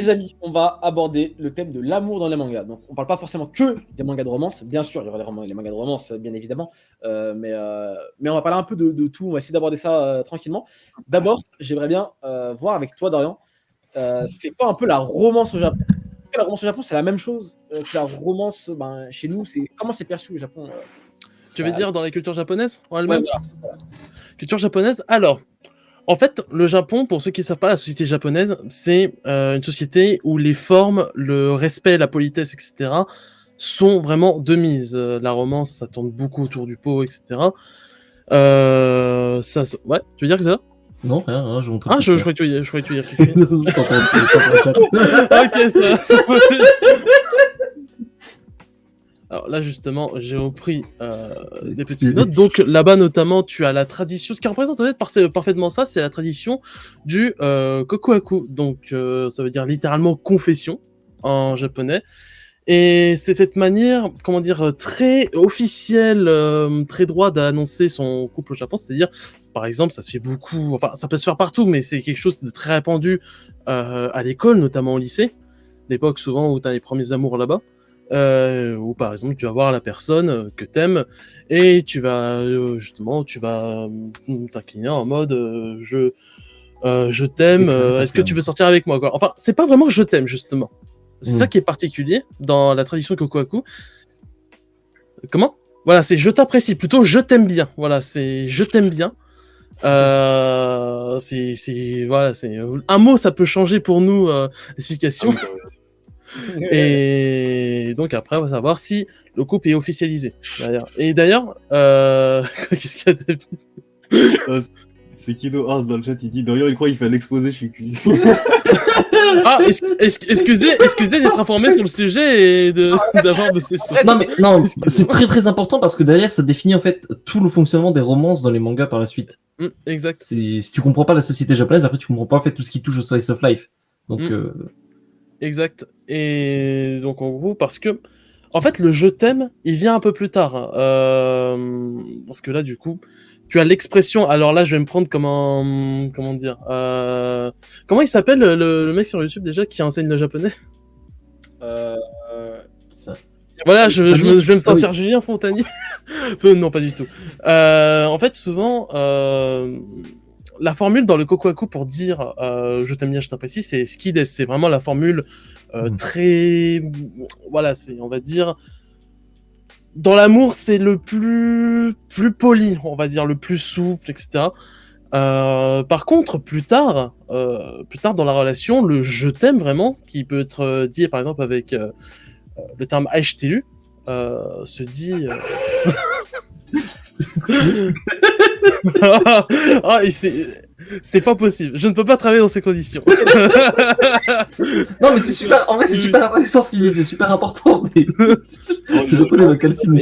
les amis, on va aborder le thème de l'amour dans les mangas. Donc, on parle pas forcément que des mangas de romance. Bien sûr, il y aura les mangas de romance, bien évidemment. Mais on va parler un peu de tout. On va essayer d'aborder ça tranquillement. D'abord, j'aimerais bien voir avec toi, Dorian, c'est quoi un peu la romance au Japon? La romance au Japon, c'est la même chose que la romance chez nous. Comment c'est perçu au Japon Tu veux dire dans la culture japonaise en Ouais, elle-même? voilà. Culture japonaise. Alors, en fait, le Japon, pour ceux qui ne savent pas, la société japonaise, c'est une société où les formes, le respect, la politesse, etc., sont vraiment de mise. La romance, ça tourne beaucoup autour du pot, etc. Ouais, tu veux dire que c'est ça? Non, rien, je montre. Ah, je croyais que tu y as quelque chose. Je t'entends. Ok, ça Alors là, justement, j'ai repris des petites notes. Donc là-bas, notamment, tu as la tradition. Ce qui représente en fait parfaitement ça, c'est la tradition du kokuhaku. Donc, ça veut dire littéralement confession en japonais. Et c'est cette manière, comment dire, très officielle, très droit d'annoncer son couple au Japon. C'est-à-dire, par exemple, ça se fait beaucoup, enfin, ça peut se faire partout, mais c'est quelque chose de très répandu à l'école, notamment au lycée. L'époque, souvent, où tu as les premiers amours là-bas. Où, par exemple, tu vas voir la personne que t'aimes et tu vas, justement, t'incliner en mode je t'aime, est-ce que tu veux sortir avec moi, quoi. Enfin, c'est pas vraiment je t'aime, justement. C'est ça qui est particulier dans la tradition Kokuhaku. Comment? Voilà, c'est je t'apprécie, plutôt je t'aime bien. Voilà, c'est je t'aime bien. Voilà, c'est un mot, ça peut changer pour nous l'explication. Et donc après, on va savoir si le couple est officialisé. Et d'ailleurs, qu'est-ce qu'il y a de... C'est Kido Ars dans le chat, il dit Dorian, il croit qu'il fait un exposé, je suis cuit. Ah, excusez d'être informé sur le sujet et d'avoir de ces sources. Non, c'est très très important parce que derrière, ça définit en fait tout le fonctionnement des romances dans les mangas par la suite. Exact. Si tu comprends pas la société japonaise, après tu comprends pas en fait tout ce qui touche au slice of life. Donc. Exact. Et donc en gros, parce que en fait, le je t'aime, il vient un peu plus tard. Parce que là, du coup, tu as l'expression. Alors là, je vais me prendre comment dire. Comment il s'appelle le mec sur YouTube déjà qui enseigne le japonais? Voilà, je vais me sentir Julien Fontanier. Non, pas du tout. En fait, souvent, la formule dans le kokuhaku pour dire je t'aime bien, je t'apprécie, c'est skides. C'est vraiment la formule très, voilà, c'est, on va dire, dans l'amour, c'est le plus poli, on va dire, le plus souple, etc. Par contre, plus tard dans la relation, le je t'aime vraiment, qui peut être dit par exemple avec le terme aishiteru, se dit. Ah, c'est pas possible. Je ne peux pas travailler dans ces conditions. Non, mais c'est super. En vrai, c'est super intéressant ce qu'il dit. C'est super important. Mais je connais ma calcine.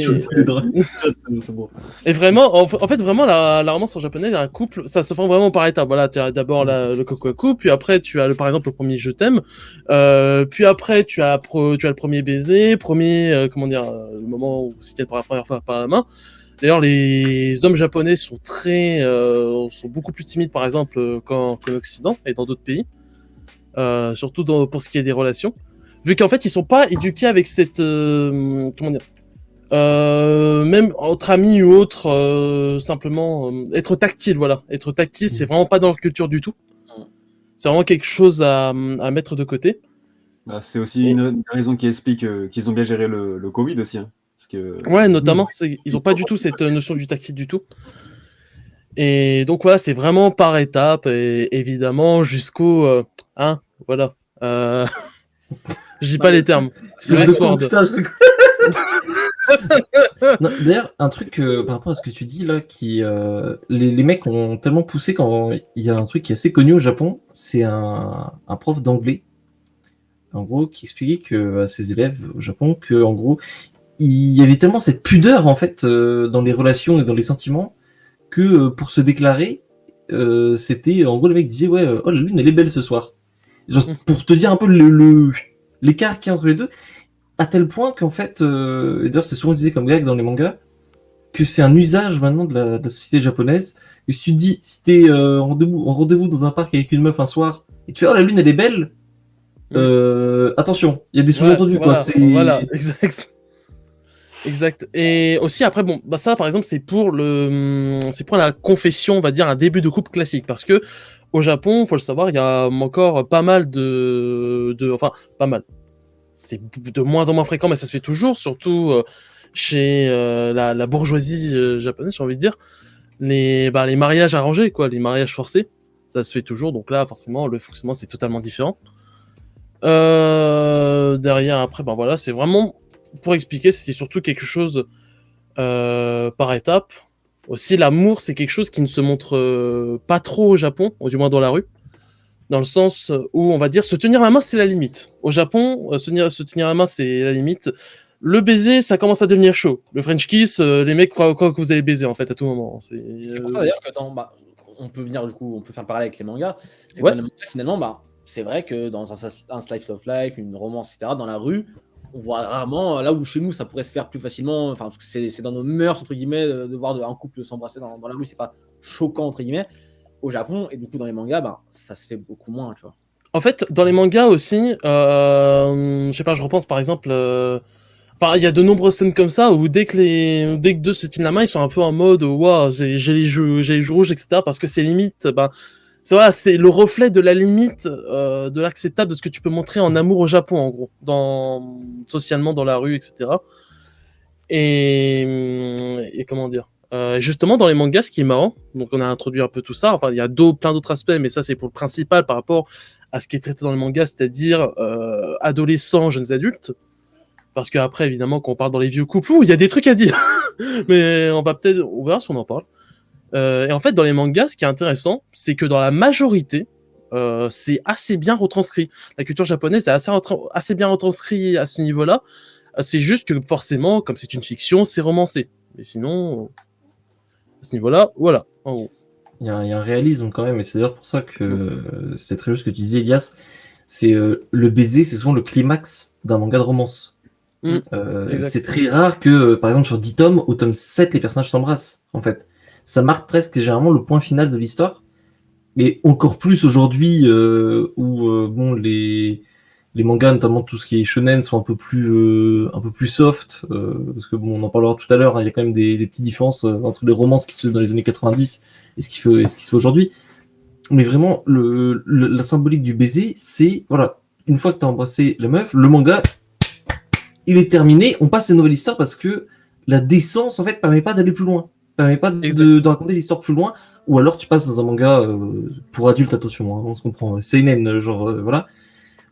Et vraiment, en fait, vraiment, la romance en japonais, un couple, ça se fait vraiment par étapes. Voilà, tu as d'abord le kokuhaku, puis après, tu as par exemple le premier je t'aime, puis après, tu as le premier baiser, comment dire, le moment où vous se tiennent pour la première fois par la main. D'ailleurs, les hommes japonais sont sont beaucoup plus timides, par exemple, qu'en Occident et dans d'autres pays, surtout pour ce qui est des relations, vu qu'en fait, ils sont pas éduqués avec cette, comment dire, même entre amis ou autres, simplement être tactile, voilà, être tactile, c'est vraiment pas dans leur culture du tout. C'est vraiment quelque chose à mettre de côté. Bah, c'est aussi une raison qui explique qu'ils ont bien géré le Covid aussi. Hein. Ouais, notamment, ils ont pas du tout cette notion du tactile du tout. Et donc voilà, c'est vraiment par étapes, et évidemment jusqu'au voilà. Je dis pas les termes. D'ailleurs, un truc par rapport à ce que tu dis là, les mecs ont tellement poussé quand il y a un truc qui est assez connu au Japon, c'est un prof d'anglais, en gros, qui expliquait à ses élèves au Japon que en gros il y avait tellement cette pudeur en fait dans les relations et dans les sentiments que pour se déclarer, c'était en gros le mec disait ouais oh la lune elle est belle ce soir. Genre, pour te dire un peu l'écart qu'il y a entre les deux, à tel point qu'en fait, et d'ailleurs c'est souvent utilisé comme gag dans les mangas, que c'est un usage maintenant de la société japonaise. Et si tu te dis, si t'es en rendez-vous dans un parc avec une meuf un soir et tu fais oh la lune elle est belle, Attention, il y a des sous-entendus, quoi. Voilà, exact. Exact. Et aussi après bon bah ça par exemple c'est pour la confession, on va dire un début de couple classique parce que au Japon, faut le savoir, il y a encore pas mal enfin pas mal. C'est de moins en moins fréquent mais ça se fait toujours surtout chez la bourgeoisie japonaise, j'ai envie de dire, les mariages arrangés quoi, les mariages forcés, ça se fait toujours donc là forcément le fonctionnement c'est totalement différent. Derrière après ben voilà, c'est vraiment pour expliquer, c'était surtout quelque chose par étapes. Aussi, l'amour, c'est quelque chose qui ne se montre pas trop au Japon, ou du moins dans la rue, dans le sens où on va dire se tenir la main, c'est la limite. Au Japon, se tenir la main, c'est la limite. Le baiser, ça commence à devenir chaud. Le French kiss, les mecs croient que vous avez baisé en fait à tout moment. C'est pour ça d'ailleurs que on peut venir du coup, on peut faire le parallèle avec les mangas. C'est que Ouais. dans les mangas, finalement, c'est vrai que dans un slice of life, une romance, etc., dans la rue, on voit rarement là où chez nous ça pourrait se faire plus facilement. Enfin, parce que c'est dans nos mœurs entre guillemets de voir un couple s'embrasser dans la rue, c'est pas choquant entre guillemets. Au Japon et du coup dans les mangas, ça se fait beaucoup moins, tu vois. En fait, dans les mangas aussi, je sais pas, je repense par exemple. Enfin, il y a de nombreuses scènes comme ça où dès que deux se tiennent la main, ils sont un peu en mode waouh, j'ai les joues rouges, etc. Parce que c'est limite, c'est le reflet de la limite de l'acceptable de ce que tu peux montrer en amour au Japon, en gros, socialement dans la rue, etc. Et comment dire, justement dans les mangas, ce qui est marrant, donc on a introduit un peu tout ça. Enfin, il y a plein d'autres aspects, mais ça c'est pour le principal par rapport à ce qui est traité dans les mangas, c'est-à-dire adolescents, jeunes adultes. Parce qu'après, évidemment, quand on parle dans les vieux couples, il y a des trucs à dire. Mais on verra si on en parle. Et en fait, dans les mangas, ce qui est intéressant, c'est que dans la majorité, c'est assez bien retranscrit. La culture japonaise est assez bien retranscrit à ce niveau-là. C'est juste que forcément, comme c'est une fiction, c'est romancé. Mais sinon, à ce niveau-là, voilà, en gros. Il y a un réalisme quand même, et c'est d'ailleurs pour ça que c'était très juste ce que tu disais, Elias. C'est le baiser, c'est souvent le climax d'un manga de romance. C'est très rare que, par exemple, sur 10 tomes, au tome 7, les personnages s'embrassent, en fait. Ça marque presque généralement le point final de l'histoire. Et encore plus aujourd'hui, où bon, les mangas, notamment tout ce qui est shonen, sont un peu plus soft, parce que bon, on en parlera tout à l'heure, hein, il y a quand même des petites différences entre les romances qui se faisaient dans les années 90 et ce qui se fait aujourd'hui. Mais vraiment, la symbolique du baiser, c'est, voilà, une fois que tu as embrassé la meuf, le manga, il est terminé, on passe à une nouvelle histoire parce que la décence, en fait, permet pas d'aller plus loin. Permet pas de raconter l'histoire plus loin, ou alors tu passes dans un manga pour adultes, attention, hein, on se comprend, seinen, genre, voilà,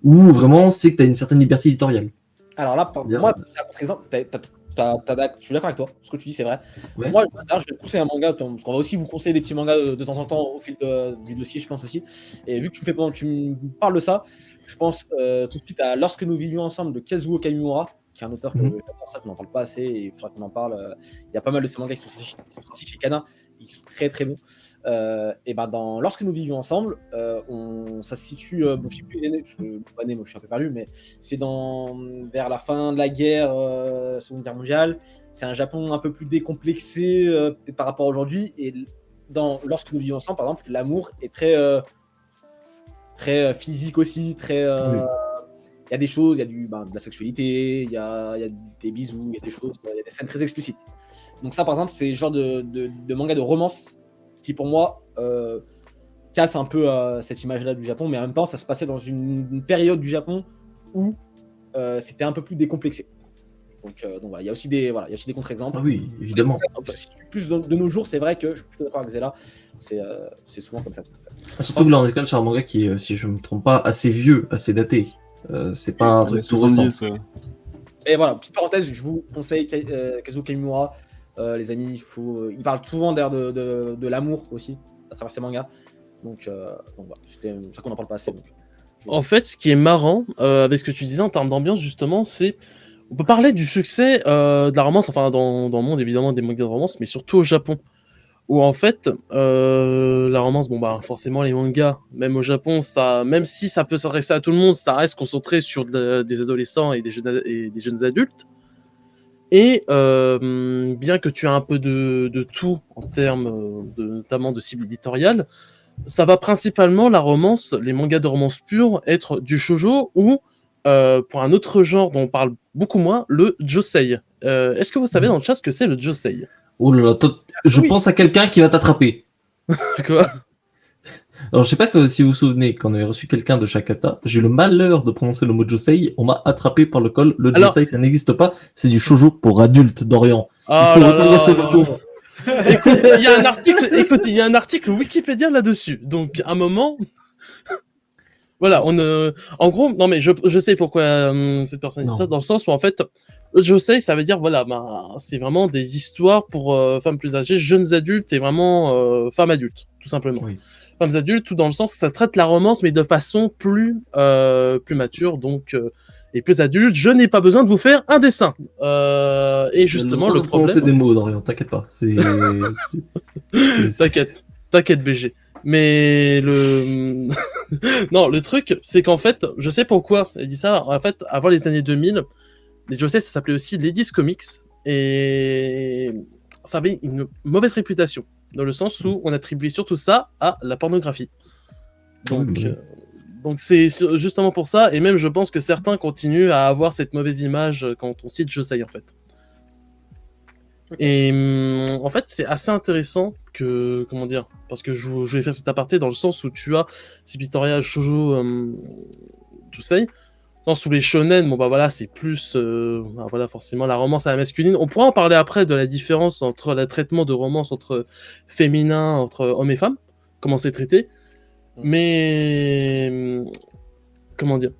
où vraiment c'est que tu as une certaine liberté éditoriale. Alors là, pour moi, par exemple, je suis d'accord avec toi, ce que tu dis, c'est vrai. Ouais. Moi, je vais te conseiller un manga, parce qu'on va aussi vous conseiller des petits mangas de temps en temps au fil du dossier, je pense aussi. Et vu que tu me parles de ça, je pense tout de suite à Lorsque nous vivions ensemble de Kazuo Kamimura, qui est un auteur que j'adore, ça qu'on n'en parle pas assez, et il faudra qu'on en parle. Il y a pas mal de ces mangas qui sont sortis chez Kana, et qui sont très très bons. Et ben dans Lorsque nous vivions ensemble, ça se situe, bon, je sais plus les années, parce que moi je suis un peu perdu, mais c'est vers la fin de la guerre, Seconde Guerre mondiale. C'est un Japon un peu plus décomplexé par rapport à aujourd'hui. Et Lorsque nous vivions ensemble, par exemple, l'amour est très, très physique aussi, très. Il y a des choses, il y a de la sexualité, il y a des bisous, il y a des choses, il y a des scènes très explicites. Donc ça, par exemple, c'est le genre de manga de romance qui, pour moi, casse un peu cette image-là du Japon, mais en même temps, ça se passait dans une période du Japon où c'était un peu plus décomplexé. Donc voilà, il y a aussi des contre-exemples. Ah oui, évidemment. Plus de nos jours, c'est vrai que je suis plutôt d'accord avec Zella, c'est souvent comme ça que ça se fait. Surtout que là, on est quand même sur un manga qui est, si je me trompe pas, assez vieux, assez daté. C'est pas un truc tout récent. Et voilà, petite parenthèse, je vous conseille Kazuo Kamimura. Les amis, il parle souvent d'air de l'amour aussi à travers ses mangas. Donc voilà, c'est ça qu'on n'en parle pas assez. Donc. En fait, ce qui est marrant avec ce que tu disais en termes d'ambiance, justement, c'est on peut parler du succès de la romance, enfin dans le monde évidemment des mangas de romance, mais surtout au Japon, où en fait la romance, forcément les mangas, même au Japon, ça, même si ça peut s'adresser à tout le monde, ça reste concentré sur des adolescents et des jeunes adultes. Et bien que tu as un peu de tout en termes notamment de cible éditoriale, ça va principalement, la romance, les mangas de romance pure, être du shoujo ou, pour un autre genre dont on parle beaucoup moins, le josei. Est-ce que vous savez dans le chat ce que c'est le josei? Oh là là, je Oui. pense à quelqu'un qui va t'attraper. Quoi? Alors, je sais pas si vous vous souvenez, quand on avait reçu quelqu'un de Shakata, j'ai eu le malheur de prononcer le mot Josei, on m'a attrapé par le col. Le Alors- Josei, ça n'existe pas, c'est du shoujo pour adultes d'Orient. Ah Il faut là retenir là ces là leçons. Écoute, il y a un article Wikipédia là-dessus. Donc, à un moment, voilà, en gros, non mais je sais pourquoi cette personne dit Non. ça, dans le sens où en fait, josei, ça veut dire voilà, c'est vraiment des histoires pour femmes plus âgées, jeunes adultes et vraiment femmes adultes, tout simplement. Oui. Femmes adultes, tout dans le sens où ça traite la romance, mais de façon plus mature, donc et plus adulte. Je n'ai pas besoin de vous faire un dessin. Et justement, le prononcer problème. des mots d'Orient, t'inquiète pas. T'inquiète, BG. Mais le non, le truc, c'est qu'en fait, je sais pourquoi elle dit ça. En fait, avant les années 2000, les josei, ça s'appelait aussi Ladies Comics et ça avait une mauvaise réputation dans le sens où on attribuait surtout ça à la pornographie. Donc, Oui. donc c'est justement pour ça, et même je pense que certains continuent à avoir cette mauvaise image quand on cite josei en fait. Et en fait, c'est assez intéressant que, comment dire, parce que je vais faire cet aparté dans le sens où tu as ces pictorial shoujo josei, dans sous les shonen, bon bah voilà, c'est plus, bah voilà, forcément la romance à la masculine. On pourra en parler après de la différence entre le traitement de romance entre féminin, entre hommes et femmes, comment c'est traité. Mais comment dire,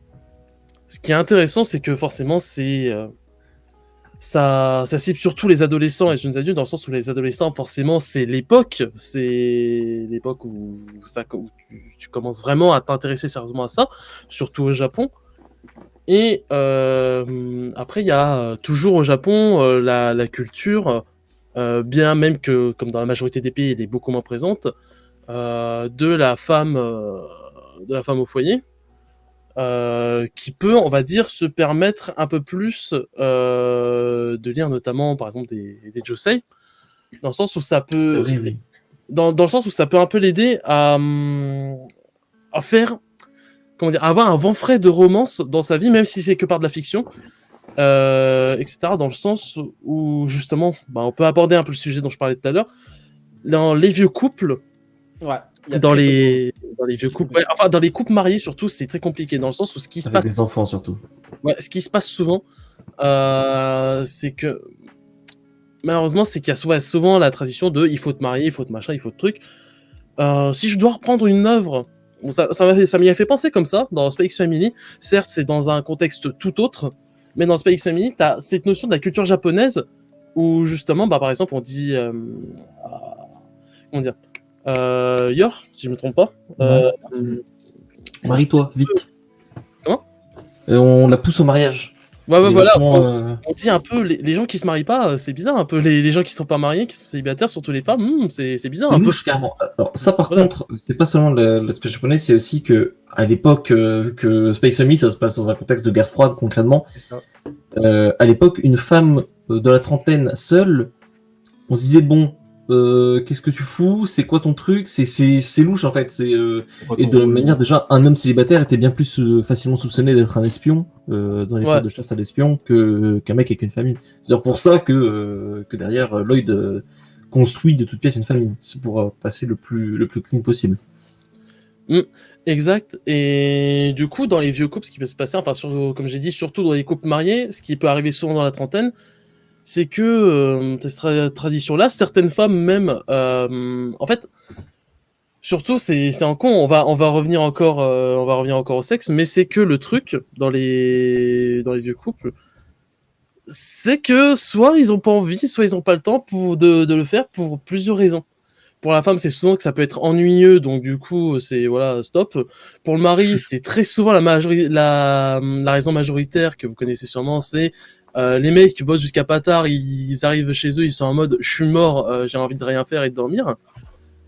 ce qui est intéressant, c'est que forcément c'est ça cible surtout les adolescents et les jeunes adultes, dans le sens où les adolescents, forcément, c'est l'époque où tu commences vraiment à t'intéresser sérieusement à ça, surtout au Japon. Et après, il y a toujours au Japon la culture, bien même que, comme dans la majorité des pays, elle est beaucoup moins présente, de la femme au foyer. Qui peut, on va dire, se permettre un peu plus de lire notamment, par exemple, des josei, dans le sens où ça C'est peut, vrai, oui. dans le sens où ça peut un peu l'aider à faire, comment dire, à avoir un vent frais de romance dans sa vie, même si c'est que par de la fiction, etc. Dans le sens où justement, bah, on peut aborder un peu le sujet dont je parlais tout à l'heure, dans les vieux couples. Ouais. Il y a Dans très peu de- les vieux couples, ouais, enfin dans les couples mariés surtout, c'est très compliqué dans le sens où ce qui se Avec passe, des enfants surtout. ouais, ce qui se passe souvent, c'est que malheureusement, c'est qu'il y a souvent la tradition de il faut te marier, il faut te machin, il faut te truc. Si je dois reprendre une œuvre, bon, ça m'y a fait penser comme ça dans Spy X Family. Certes, c'est dans un contexte tout autre, mais dans Spy X Family, t'as cette notion de la culture japonaise où justement, bah par exemple, on dit comment dire, Yor, si je me trompe pas. Marie-toi, vite. Comment On la pousse au mariage. Ouais, Les voilà. leçons, On dit un peu les gens qui se marient pas, c'est bizarre un peu. Les gens qui sont pas mariés, qui sont célibataires, surtout les femmes, c'est bizarre c'est un peu. louche carrément. Alors ça par Voilà. contre, c'est pas seulement l'aspect japonais, c'est aussi que à l'époque, vu que Space Family, ça se passe dans un contexte de guerre froide concrètement. C'est ça. À l'époque, une femme de la trentaine seule, on se disait bon, qu'est-ce que tu fous? C'est quoi ton truc? C'est louche en fait. Et de manière déjà, un homme célibataire était bien plus facilement soupçonné d'être un espion dans les Ouais. codes de chasse à l'espion qu'un mec avec une famille. C'est d'ailleurs pour ça que derrière Lloyd construit de toutes pièces une famille. C'est pour passer le plus clean possible. Exact. Et du coup, dans les vieux couples, ce qui peut se passer, enfin, comme j'ai dit, surtout dans les couples mariés, ce qui peut arriver souvent dans la trentaine, c'est que cette tradition-là, certaines femmes même, en fait, surtout c'est un con. On va revenir encore, au sexe, mais c'est que le truc dans les vieux couples, c'est que soit ils ont pas envie, soit ils ont pas le temps de le faire pour plusieurs raisons. Pour la femme, c'est souvent que ça peut être ennuyeux, donc du coup, c'est voilà, stop. Pour le mari, c'est très souvent la raison majoritaire que vous connaissez sûrement, c'est les mecs qui bossent jusqu'à pas tard, ils arrivent chez eux, ils sont en mode je suis mort, j'ai envie de rien faire et de dormir.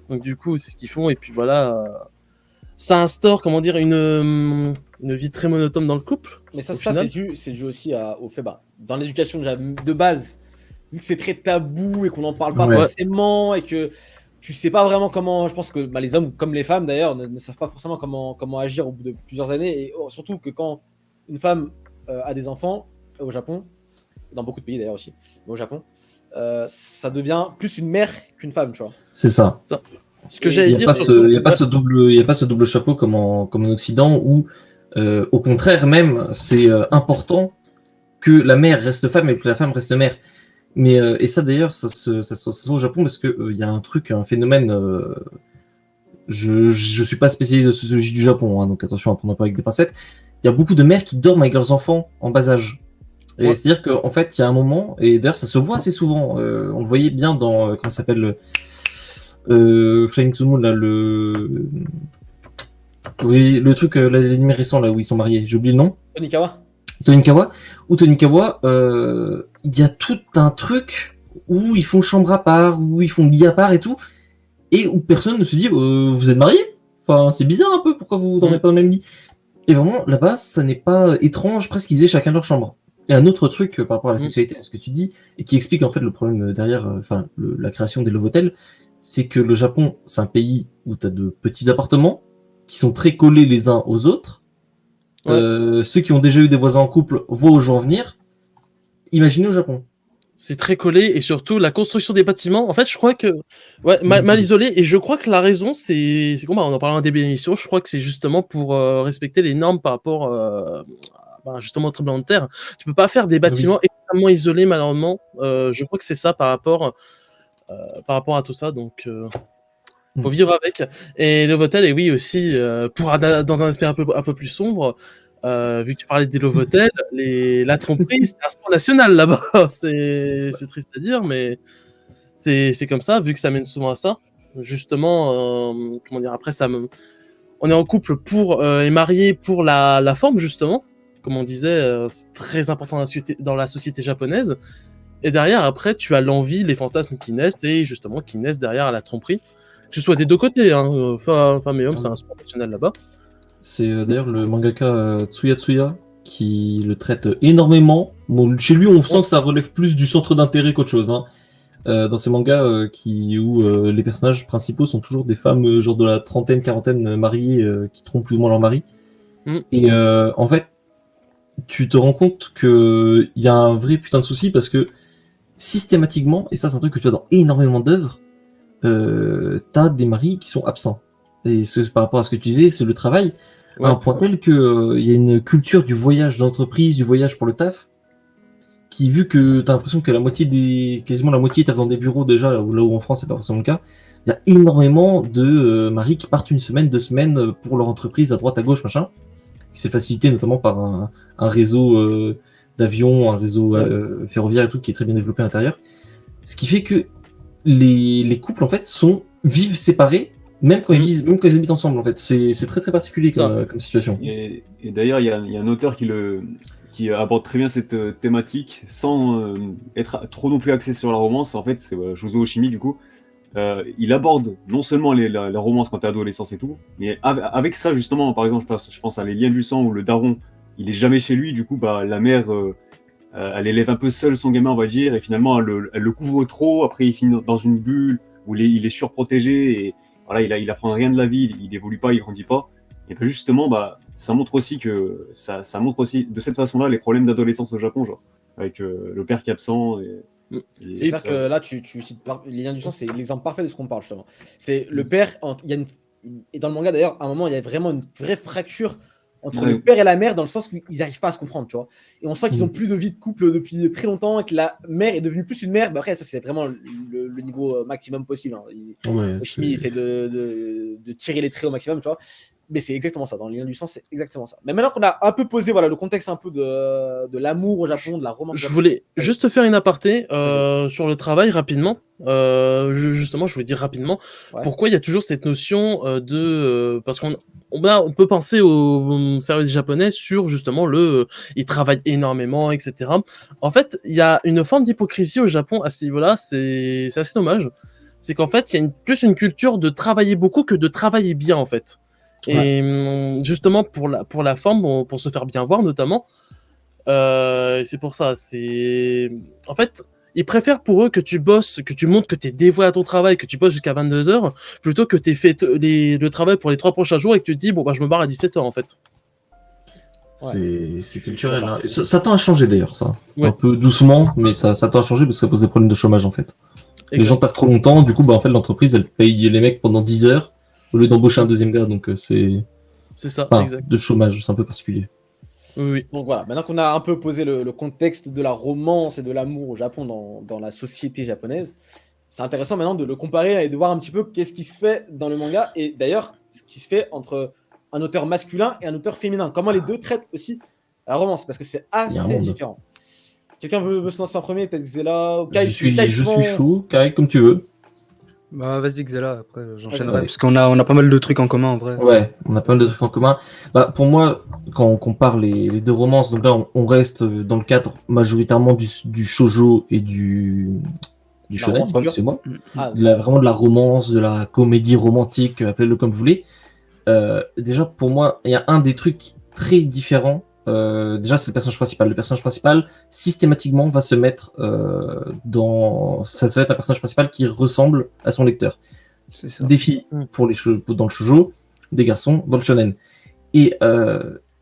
Donc du coup, c'est ce qu'ils font et puis voilà, ça instaure comment dire une vie très monotone dans le couple. Mais ça, Au ça final. c'est dû aussi au fait, bah, dans l'éducation de base, vu que c'est très tabou et qu'on n'en parle pas Ouais. forcément et que tu sais pas vraiment comment. Je pense que les hommes, comme les femmes d'ailleurs, ne savent pas forcément comment agir au bout de plusieurs années. Et surtout que quand une femme a des enfants au Japon, dans beaucoup de pays d'ailleurs aussi, mais au Japon, ça devient plus une mère qu'une femme, tu vois. C'est ça. Ce que j'allais Il dire. n'y a pas ce double chapeau comme en Occident où, au contraire même, c'est important que la mère reste femme et que la femme reste mère. Mais et ça d'ailleurs, ça se voit au Japon parce que il y a un phénomène. Je suis pas spécialiste de sociologie du Japon, hein, donc attention à prendre un peu avec des pincettes. Il y a beaucoup de mères qui dorment avec leurs enfants en bas âge. Et c'est-à-dire qu'en fait, il y a un moment, et d'ailleurs ça se voit assez souvent. On le voyait bien dans comment ça s'appelle Flying to the Moon, là, le truc, l'anime récent là où ils sont mariés. J'ai oublié le nom. Tonikawa, il y a tout un truc où ils font chambre à part, où ils font lit à part et tout, et où personne ne se dit vous êtes mariés. Enfin, c'est bizarre un peu, pourquoi vous dormez pas dans le même lit. Et vraiment, là-bas, ça n'est pas étrange, presque qu'ils aient chacun leur chambre. Et un autre truc par rapport à la sexualité, ce que tu dis, et qui explique en fait le problème derrière, la création des love hotels, c'est que le Japon, c'est un pays où tu as de petits appartements qui sont très collés les uns aux autres. Ceux qui ont déjà eu des voisins en couple voient aux gens venir. Imaginez au Japon. C'est très collé et surtout la construction des bâtiments. En fait, je crois que mal isolé et je crois que la raison c'est comment on en parlait en début d'émission. Je crois que c'est justement pour respecter les normes par rapport justement au tremblement de terre. Tu peux pas faire des bâtiments extrêmement isolés malheureusement. Je crois que c'est ça par rapport à tout ça. Donc faut vivre avec. Et le Votel, et oui aussi dans un aspect un peu plus sombre. Vu que tu parlais des love hotels, la tromperie, c'est un sport national là-bas. C'est triste à dire, mais c'est comme ça, vu que ça mène souvent à ça. Justement, comment dire, après, on est en couple et marié pour la forme, justement. Comme on disait, c'est très important dans la société japonaise. Et derrière, après, tu as l'envie, les fantasmes qui naissent, et justement, qui naissent derrière à la tromperie. Que ce soit des deux côtés, hein, femmes et hommes, c'est un sport national là-bas. C'est d'ailleurs le mangaka Tsuya Tsuya qui le traite énormément. Bon, chez lui, on sent que ça relève plus du centre d'intérêt qu'autre chose. Hein. Dans ces mangas où les personnages principaux sont toujours des femmes genre de la trentaine, quarantaine mariées qui trompent plus ou moins leur mari. Et en fait, tu te rends compte qu'il y a un vrai putain de souci parce que systématiquement, et ça c'est un truc que tu as dans énormément d'œuvres, t'as des maris qui sont absents. Et c'est par rapport à ce que tu disais, c'est le travail. À un point tel que y a une culture du voyage d'entreprise, du voyage pour le taf, qui vu que t'as l'impression que quasiment la moitié taffent dans des bureaux déjà, là où en France c'est pas forcément le cas, il y a énormément de maris qui partent 1 semaine, 2 semaines pour leur entreprise à droite à gauche, machin, qui s'est facilité notamment par un réseau d'avions, un réseau ferroviaire et tout qui est très bien développé à l'intérieur. Ce qui fait que les couples en fait vivent séparés. Même quand ils habitent ensemble, en fait. C'est très très particulier comme situation. Et d'ailleurs, il y a un auteur qui aborde très bien cette thématique sans être trop non plus axé sur la romance. En fait, c'est Josuo Oshimi, du coup. Il aborde non seulement la romance quand t'es adolescence et tout, mais avec ça, justement, par exemple, je pense à Les Liens du sang où le daron, il est jamais chez lui, du coup, la mère, elle élève un peu seule son gamin, on va dire, et finalement, elle le couvre trop, après il finit dans une bulle où il est surprotégé, et voilà, il apprend rien de la vie, il évolue pas, il grandit pas. Et bien justement, ça montre aussi ça montre aussi de cette façon-là les problèmes d'adolescence au Japon, genre avec le père qui est absent. C'est clair que là, tu cites les liens du sang, c'est l'exemple parfait de ce qu'on parle justement. C'est le père, et dans le manga d'ailleurs, à un moment, il y a vraiment une vraie fracture entre le père et la mère dans le sens qu'ils n'arrivent pas à se comprendre, tu vois. Et on sent qu'ils ont plus de vie de couple depuis très longtemps et que la mère est devenue plus une mère. Après, ça c'est vraiment le niveau maximum possible. Hein. Oshimi essaie de tirer les traits au maximum, tu vois. Mais c'est exactement ça. Dans les liens du sang, c'est exactement ça. Mais maintenant qu'on a un peu posé le contexte un peu de l'amour au Japon, de la romance. Je voulais juste faire une aparté sur le travail rapidement. Justement, je voulais dire rapidement pourquoi il y a toujours cette notion parce qu'on peut penser au service japonais sur justement ils travaillent énormément, etc. En fait, il y a une forme d'hypocrisie au Japon à ce niveau-là. C'est assez dommage. C'est qu'en fait, il y a plus une culture de travailler beaucoup que de travailler bien, en fait. Et justement pour la forme, pour se faire bien voir notamment, c'est pour ça. En fait, Ils préfèrent pour eux que tu bosses, que tu montres que tu es dévoué à ton travail, que tu bosses jusqu'à 22h, plutôt que tu aies fait le travail pour les 3 prochains jours et que tu te dis, bon, bah, je me barre à 17h en fait. C'est culturel. Hein. Ça tend à changer d'ailleurs, ça. Ouais. Un peu doucement, mais ça tend à changer parce que ça pose des problèmes de chômage en fait. Les Exact. gens taffent trop longtemps, du coup, bah, en fait, l'entreprise elle paye les mecs pendant 10 heures au lieu d'embaucher un deuxième gars, donc c'est ça, enfin, exact. de chômage, c'est un peu particulier. Oui. Donc voilà, maintenant qu'on a un peu posé le contexte de la romance et de l'amour au Japon dans la société japonaise, c'est intéressant maintenant de le comparer et de voir un petit peu qu'est-ce qui se fait dans le manga et d'ailleurs ce qui se fait entre un auteur masculin et un auteur féminin. Comment les deux traitent aussi la romance, parce que c'est Il y a un assez monde. différent. Quelqu'un veut se lancer en premier, peut-être Xela ou Kai. Je suis souvent- chaud, Kai, comme tu veux. Bah, vas-y, Xela, après j'enchaînerai. Ouais. Parce qu'on a pas mal de trucs en commun en vrai. Ouais, on a pas mal de trucs en commun. Bah, pour moi, quand on compare les deux romances, donc là, on reste dans le cadre majoritairement du shoujo et du shonen, romance pure. excusez-moi. Ah, Vraiment de la romance, de la comédie romantique, appelez-le comme vous voulez. Déjà, pour moi, il y a un des trucs très différents. Déjà, c'est le personnage principal. Le personnage principal, systématiquement, va se mettre ça va être un personnage principal qui ressemble à son lecteur. C'est ça. Des filles pour dans le shoujo, des garçons dans le shonen. Et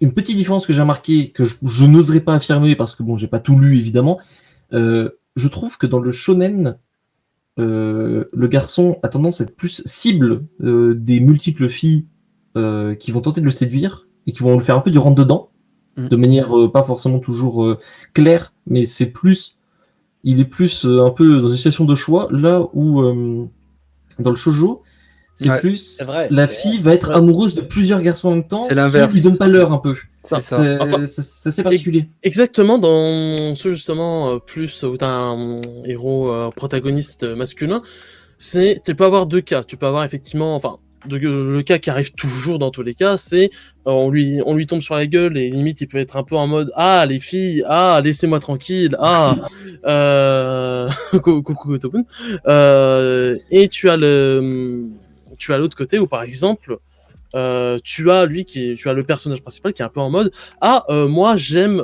une petite différence que j'ai remarqué, que je n'oserais pas affirmer parce que bon, j'ai pas tout lu évidemment. Je trouve que dans le shonen, le garçon a tendance à être plus cible des multiples filles qui vont tenter de le séduire et qui vont le faire un peu du rentre-dedans, de manière pas forcément toujours claire, mais il est plus un peu dans une situation de choix, là où dans le shoujo, c'est Ouais, plus c'est vrai, la c'est fille vrai, va c'est être vrai. amoureuse de plusieurs garçons en même temps, C'est l'inverse. qui lui donne pas l'heure un peu. C'est ça. C'est Enfin, c'est particulier. Exactement, dans ce justement, plus où t'as un héros protagoniste masculin, tu peux avoir deux cas. Tu peux avoir effectivement, enfin, le cas qui arrive toujours dans tous les cas, c'est on lui tombe sur la gueule et limite il peut être un peu en mode ah les filles, ah laissez-moi tranquille, ah coucou Kotobun. Et tu as l'autre côté où par exemple tu as le personnage principal qui est un peu en mode moi j'aime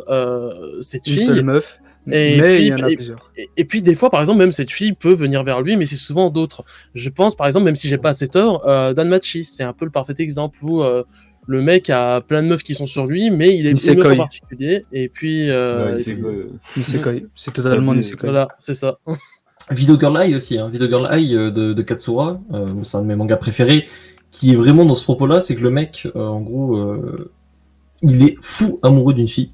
cette Une fille. seule meuf, Et mais puis- il y en a plusieurs. Et puis des fois, par exemple, même cette fille peut venir vers lui, mais c'est souvent d'autres. Je pense, par exemple, même si j'ai pas assez tort, Danmachi, c'est un peu le parfait exemple où le mec a plein de meufs qui sont sur lui, mais il est une meuf en Nisekoi. particulier. Et puis, Ouais, et c'est puis- quoi, Nisekoi. C'est totalement Ça, Nisekoi. voilà, c'est ça. Video Girl Eye aussi, hein. Video Girl Eye de Katsura, c'est un de mes mangas préférés, qui est vraiment dans ce propos-là, c'est que le mec, en gros, il est fou amoureux d'une fille,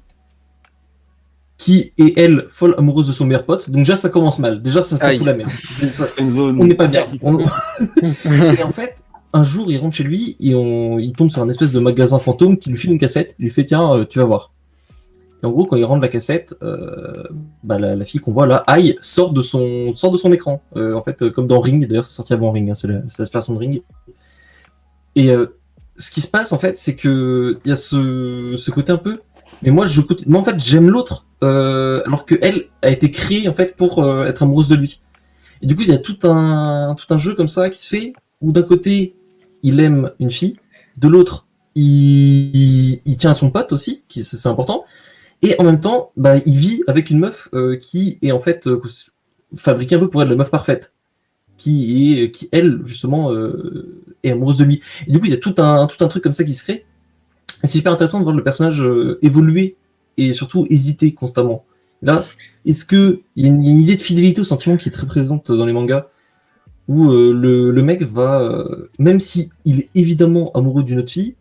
qui est elle folle amoureuse de son meilleur pote. Donc déjà ça commence mal, déjà ça Aïe. fout la merde. Friendzone. On n'est pas bien. Et en fait, un jour il rentre chez lui et il tombe sur un espèce de magasin fantôme qui lui file une cassette, il lui fait tiens tu vas voir. Et en gros quand il rentre la cassette, la fille qu'on voit là, Aïe, sort de son écran. En fait comme dans Ring, d'ailleurs c'est sorti avant Ring, hein, c'est la version de Ring. Et ce qui se passe en fait, c'est que il y a ce côté un peu. Mais moi en fait j'aime l'autre, alors que elle a été créée en fait pour être amoureuse de lui. Et du coup il y a tout un jeu comme ça qui se fait où d'un côté il aime une fille, de l'autre il tient à son pote aussi, c'est important. Et en même temps il vit avec une meuf qui est en fait fabriquée un peu pour être la meuf parfaite, qui elle justement est amoureuse de lui. Et du coup il y a tout un truc comme ça qui se crée. Et c'est super intéressant de voir le personnage évoluer et surtout hésiter constamment. Là, est-ce que il y a une idée de fidélité au sentiment qui est très présente dans les mangas où le mec va, même si il est évidemment amoureux d'une autre fille,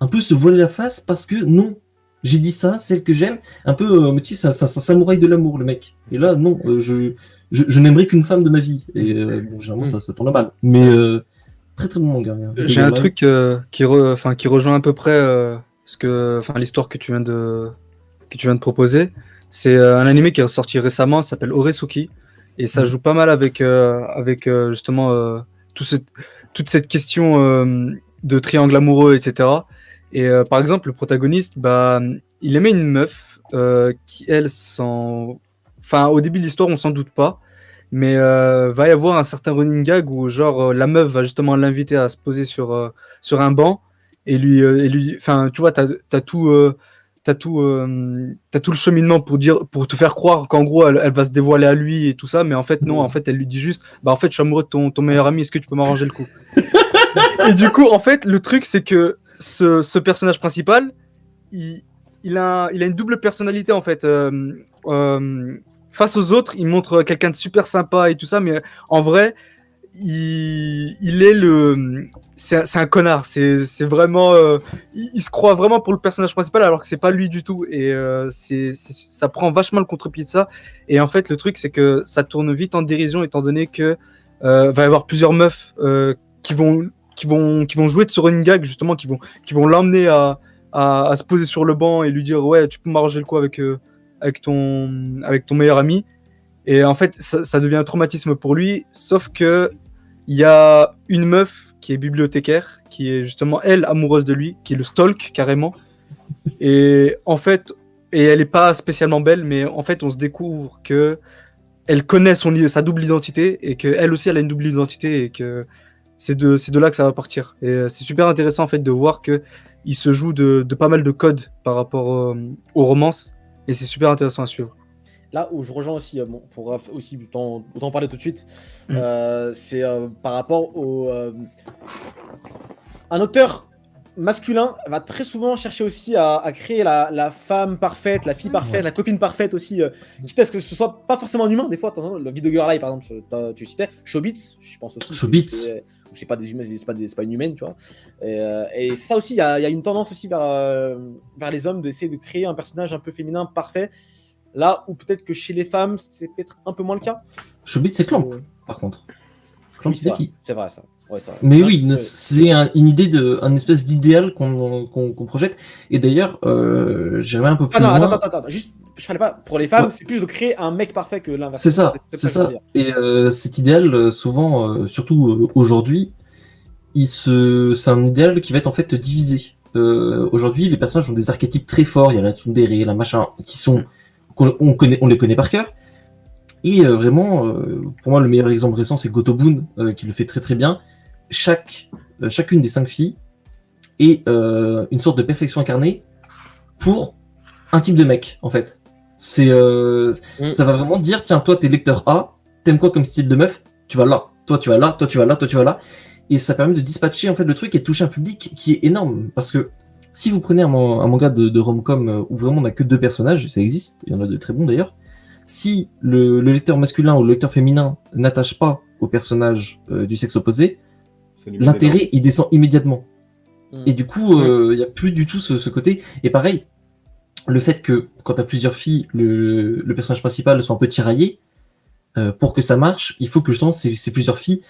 un peu se voiler la face parce que non, j'ai dit ça, celle que j'aime, un peu, c'est un samouraï de l'amour le mec. Et là, non, je n'aimerais qu'une femme de ma vie. Et bon, généralement ça tourne mal. Mais très très bon manga. Hein. J'ai un truc qui rejoint à peu près l'histoire que tu viens de proposer. C'est un animé qui est sorti récemment, ça s'appelle Oresuki, et ça joue pas mal avec justement toute cette question de triangle amoureux, etc. Et par exemple, le protagoniste, il aimait une meuf qui elle au début de l'histoire on s'en doute pas. Mais va y avoir un certain running gag où genre la meuf va justement l'inviter à se poser sur un banc et lui tu vois t'as t'as tout le cheminement pour te faire croire qu'en gros elle va se dévoiler à lui et tout ça, mais en fait non, en fait elle lui dit juste bah en fait je suis amoureux de ton meilleur ami, est-ce que tu peux m'arranger le coup? Et du coup en fait le truc c'est que ce personnage principal il a une double personnalité en fait. Face aux autres il montre quelqu'un de super sympa et tout ça, mais en vrai il est c'est un connard, c'est vraiment il se croit vraiment pour le personnage principal alors que c'est pas lui du tout, et ça prend vachement le contre-pied de ça, et en fait le truc c'est que ça tourne vite en dérision étant donné que va y avoir plusieurs meufs qui vont jouer sur une gag justement, qui vont l'emmener à se poser sur le banc et lui dire ouais tu peux m'arranger le coup avec ton meilleur ami. Et en fait, ça devient un traumatisme pour lui, sauf que il y a une meuf qui est bibliothécaire, qui est justement, elle, amoureuse de lui, qui le stalk carrément. Et en fait, elle est pas spécialement belle, mais en fait, on se découvre que elle connaît sa double identité, et qu'elle aussi, elle a une double identité, et que c'est de là que ça va partir. Et c'est super intéressant, en fait, de voir qu'il se joue de pas mal de codes par rapport aux romances, et c'est super intéressant à suivre. Là où je rejoins aussi, pour aussi autant parler tout de suite, c'est par rapport au... un auteur masculin va très souvent chercher aussi à créer la femme parfaite, la fille parfaite, la copine parfaite aussi, quitte à ce que ce soit pas forcément un humain. Des fois, attention, le Video Girl Eye, par exemple, tu citais, Chobits, je pense aussi. Chobits. C'est pas des humains, c'est pas une humaine, tu vois. Et ça aussi, il y a une tendance aussi vers les hommes d'essayer de créer un personnage un peu féminin parfait. Là où peut-être que chez les femmes, c'est peut-être un peu moins le cas. Chobits, c'est Clamp, par contre. Clamp, Oui, c'est qui? C'est vrai, ça. Ouais, c'est vrai. Mais oui, c'est une idée un espèce d'idéal qu'on projette. Et d'ailleurs, j'irais un peu plus loin. Attends. Juste, je parlais pas. Pour les femmes, c'est plus de créer un mec parfait que l'inverse. C'est ça. Et cet idéal, souvent, surtout aujourd'hui, c'est un idéal qui va être en fait divisé. Aujourd'hui, les personnages ont des archétypes très forts. Il y a la tsundere, la machin, on les connaît par cœur. Et vraiment, pour moi, le meilleur exemple récent, c'est Gotobun, qui le fait très très bien. Chacune des 5 filles est une sorte de perfection incarnée pour un type de mec, en fait. Ça va vraiment dire, tiens, toi, t'es lecteur A, t'aimes quoi comme style de meuf? Tu vas là. Toi, tu vas là. Toi, tu vas là. Toi, tu vas là. Et ça permet de dispatcher, en fait, le truc et de toucher un public qui est énorme. Parce que si vous prenez un manga de rom-com où vraiment on n'a que 2 personnages, et ça existe, il y en a de très bons d'ailleurs, si le lecteur masculin ou le lecteur féminin n'attache pas au personnage du sexe opposé, l'intérêt il descend immédiatement. Et du coup, il n'y a plus du tout ce côté. Et pareil, le fait que quand tu as plusieurs filles, le personnage principal soit un peu tiraillé, pour que ça marche, il faut que justement ces plusieurs filles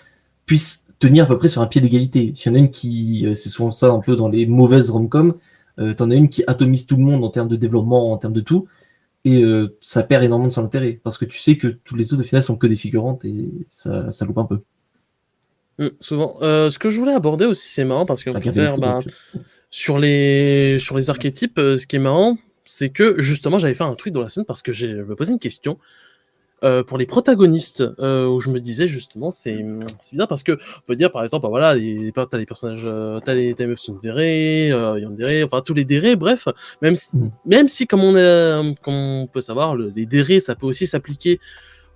puissent tenir à peu près sur un pied d'égalité. S'il y en a une qui, c'est souvent ça un peu dans les mauvaises rom-com, t'en as une qui atomise tout le monde en termes de développement, en termes de tout, et ça perd énormément de son intérêt, parce que tu sais que tous les autres au final sont que des figurantes, et ça loupe un peu. Souvent. Ce que je voulais aborder aussi, c'est marrant, parce que sur les archétypes, ce qui est marrant, c'est que justement j'avais fait un tweet dans la semaine parce que je me posais une question. Pour les protagonistes, où je me disais justement c'est bizarre parce que on peut dire par exemple voilà t'as les personnages, t'as les meufs tsundere, yandere, enfin tous les dérés, bref, même si comme on peut savoir les dérés ça peut aussi s'appliquer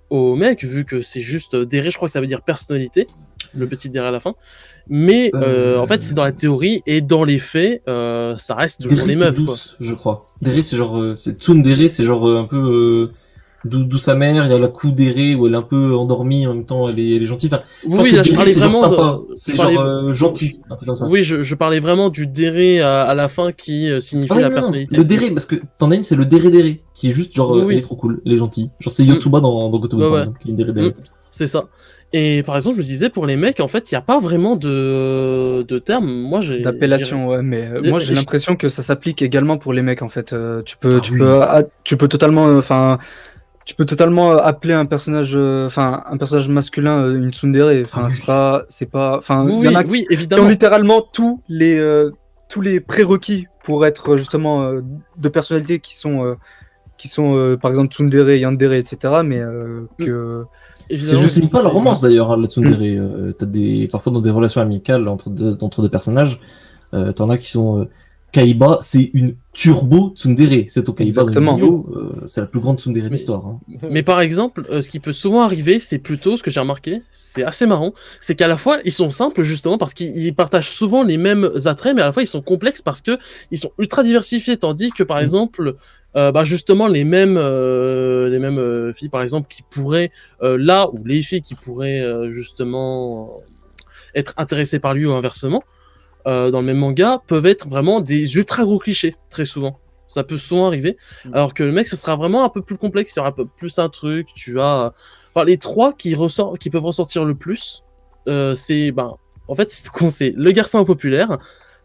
aux mecs vu que c'est juste déré, je crois que ça veut dire personnalité, le petit déré à la fin, mais en fait c'est dans la théorie et dans les faits ça reste toujours les meufs, douce, quoi. Je crois déré c'est genre c'est tsundere, c'est genre un peu d'où sa mère, il y a la kudere où elle est un peu endormie, en même temps elle est gentille. Enfin, oui, là, je parlais vraiment c'est genre gentil, un truc comme ça. Oui, je parlais vraiment du déré à la fin qui signifie la personnalité. Le déré, parce que t'en as une, c'est le déré, qui est juste genre, elle est trop cool, elle est gentille. Genre c'est Yotsuba dans Gotobun, par exemple, qui est déré. C'est ça. Et par exemple, je disais, pour les mecs, en fait, il n'y a pas vraiment de terme. Moi, d'appellation, ouais, mais moi j'ai l'impression que ça s'applique également pour les mecs, en fait. Tu peux totalement appeler un personnage masculin une tsundere. Enfin, c'est pas. Enfin, il y en a qui ont littéralement tous les prérequis pour être justement de personnalités qui sont par exemple tsundere, yandere, etc. Mais que c'est juste pas la romance d'ailleurs, la tsundere. T'as parfois dans des relations amicales entre deux personnages, t'en as qui sont Kaiba, c'est une turbo tsundere. Cette Kaiba Exactement. c'est la plus grande tsundere de l'histoire. Hein. Mais par exemple, ce qui peut souvent arriver, c'est plutôt ce que j'ai remarqué, c'est assez marrant, c'est qu'à la fois ils sont simples justement parce qu'ils partagent souvent les mêmes attraits, mais à la fois ils sont complexes parce que ils sont ultra diversifiés, tandis que par exemple, justement les mêmes filles par exemple qui pourraient là ou les filles qui pourraient justement être intéressées par lui ou inversement. Dans le même manga peuvent être vraiment des ultra gros clichés très souvent. Ça peut souvent arriver. Alors que le mec, ce sera vraiment un peu plus complexe. Il y aura un peu plus un truc. Tu as, les trois qui peuvent ressortir le plus. C'est, en fait, c'est le garçon impopulaire,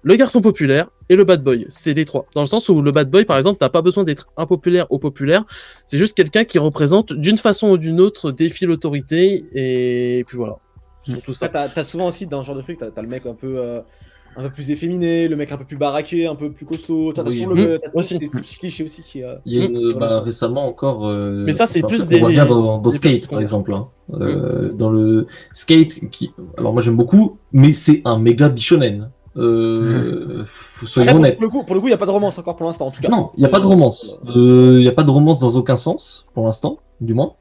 le garçon populaire et le bad boy. C'est les trois. Dans le sens où le bad boy, par exemple, t'as pas besoin d'être impopulaire ou populaire. C'est juste quelqu'un qui représente d'une façon ou d'une autre défie l'autorité et puis voilà. Surtout ça. T'as souvent aussi dans ce genre de truc, t'as le mec un peu plus efféminé, le mec un peu plus baraqué, un peu plus costaud. T'as toujours aussi. des petits clichés aussi qui. Il y a récemment encore. Mais ça, c'est plus on voit bien dans des Skate, petits par exemple. Hein. Dans le Skate, alors moi j'aime beaucoup, mais c'est un méga bichonen. Soyons honnêtes. Pour le coup, il n'y a pas de romance encore pour l'instant, en tout cas. Non, il n'y a pas de romance. Il n'y a pas de romance dans aucun sens, pour l'instant, du moins.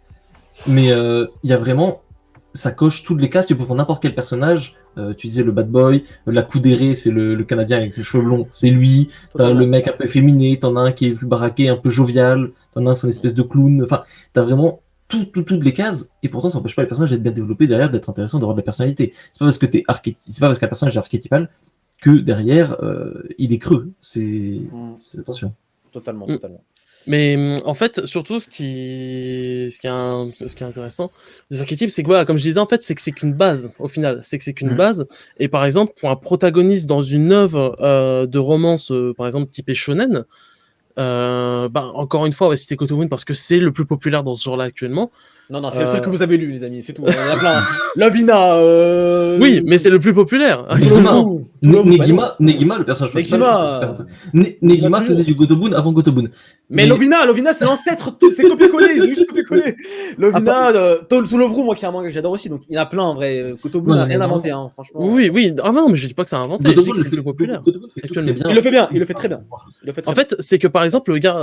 Mais il y a vraiment. Ça coche toutes les cases, tu peux prendre n'importe quel personnage. Tu disais le bad boy, la Kudere, c'est le Canadien avec ses cheveux blonds, c'est lui. T'as le mec un peu efféminé, t'en as un qui est plus baraqué, un peu jovial, t'en as un, c'est une espèce de clown. Enfin, t'as vraiment toutes les cases, et pourtant ça n'empêche pas les personnages d'être bien développés derrière, d'être intéressants, d'avoir de la personnalité. C'est pas parce que c'est pas parce qu'un personnage est archétypal que derrière il est creux. C'est attention. Totalement. Mais en fait, surtout, ce qui est intéressant des archétypes, c'est que voilà, comme je disais, en fait, c'est que c'est qu'une base, au final. C'est que c'est qu'une base. Et par exemple, pour un protagoniste dans une œuvre de romance, par exemple, typée shonen, encore une fois, on va citer Kotomoon parce que c'est le plus populaire dans ce genre-là actuellement. Non, c'est le seul que vous avez lu, les amis, c'est tout. Il y en a plein. Lovina. Oui, mais c'est le plus populaire. Negima, le personnage principal. Negima faisait du Gotobun avant Gotobun. Mais Lovina, c'est l'ancêtre, c'est copié-collé, c'est juste copié-collé. Lovina, Toulovru, moi qui est un manga que j'adore aussi, donc il y en a plein en vrai. Kotobun n'a rien inventé, hein, franchement. Oui, non, mais je dis pas que c'est inventé, je dis que c'est le plus populaire. Il le fait bien, il le fait très bien. En fait, c'est que par exemple, le gars,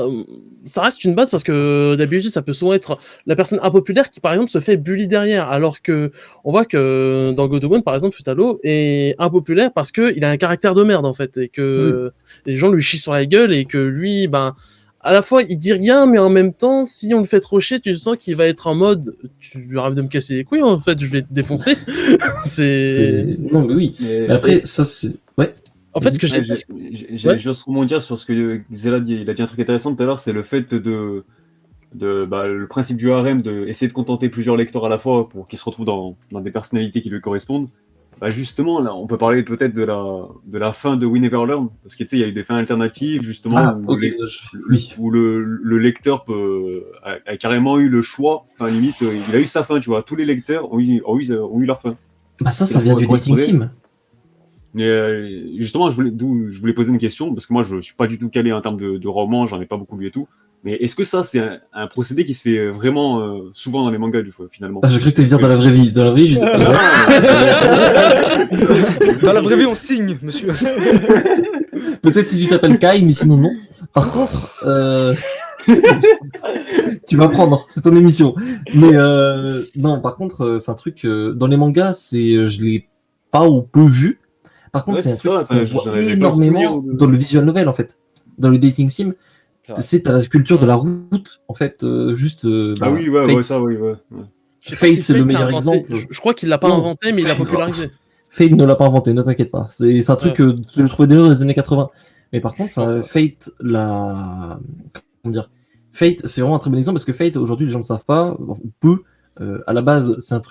ça reste une base parce que d'habitude, ça peut souvent être la personne impopulaire qui par exemple se fait bully derrière, alors que on voit que dans Gotobun par exemple Futalo est impopulaire parce que il a un caractère de merde en fait et que les gens lui chient sur la gueule et que lui à la fois il dit rien mais en même temps si on le fait trop chier tu sens qu'il va être en mode tu arrêtes de me casser les couilles en fait je vais te défoncer. Non mais oui mais après ça c'est en fait, ce que j'ai juste rebondir sur ce que Zela dit. Il a dit un truc intéressant tout à l'heure, c'est le fait le principe du harem, de essayer de contenter plusieurs lecteurs à la fois pour qu'ils se retrouvent dans des personnalités qui lui correspondent. Justement, là, on peut parler peut-être de la fin de We Never Learn, parce que tu sais, il y a eu des fins alternatives justement où le lecteur a carrément eu le choix. Enfin, limite, il a eu sa fin, tu vois. Tous les lecteurs ont eu leur fin. Ça vient du dating sim. Mais justement, je voulais poser une question, parce que moi, je suis pas du tout calé en termes de romans, j'en ai pas beaucoup lu et tout. Mais est-ce que ça, c'est un procédé qui se fait vraiment souvent dans les mangas, du coup, finalement? J'ai cru que tu allais dire dans la vraie vie. Dans la vraie vie, dans la vraie vie, on signe, monsieur. Peut-être si tu t'appelles Kai, mais sinon, non. Par contre, tu vas prendre, c'est ton émission. Mais non, par contre, c'est un truc... dans les mangas, je l'ai pas ou peu vu. Par contre, c'est un truc qu'on voit énormément dans le visual novel, en fait. Dans le dating sim. C'est la culture de la route, en fait, juste. Fate, c'est le meilleur exemple. Je crois qu'il l'a pas inventé, mais il l'a popularisé. Fate ne l'a pas inventé, ne t'inquiète pas. C'est un truc que je trouvais déjà dans les années 80. Mais par contre, Fate, Fate, c'est vraiment un très bon exemple parce que Fate, aujourd'hui, les gens ne savent pas, ou peu. À la base, c'est un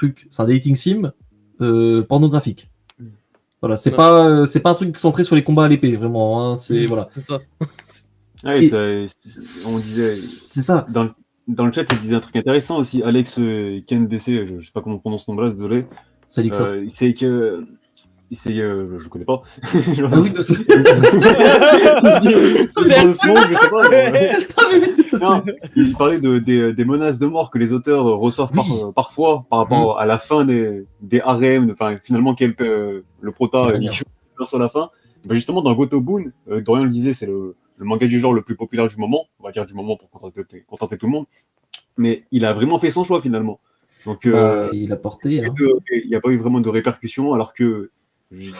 dating sim pornographique. Voilà, c'est pas un truc centré sur les combats à l'épée, vraiment. Hein, c'est voilà. C'est ça. On disait. C'est ça. Dans le chat, il disait un truc intéressant aussi. Alex KNDC, je sais pas comment on prononce son nom là, désolé. Ça dit que ça. Je connais pas. Oui, de je sais pas. Non, il parlait des menaces de mort que les auteurs reçoivent parfois par rapport à la fin des harems, finalement le prota il sur la fin. Bah, justement, dans Gotobun, Dorian le disait, c'est le manga du genre le plus populaire du moment, on va dire du moment pour contenter tout le monde, mais il a vraiment fait son choix finalement. Donc, Il a porté. Hein. il n'y a pas eu vraiment de répercussions, alors que il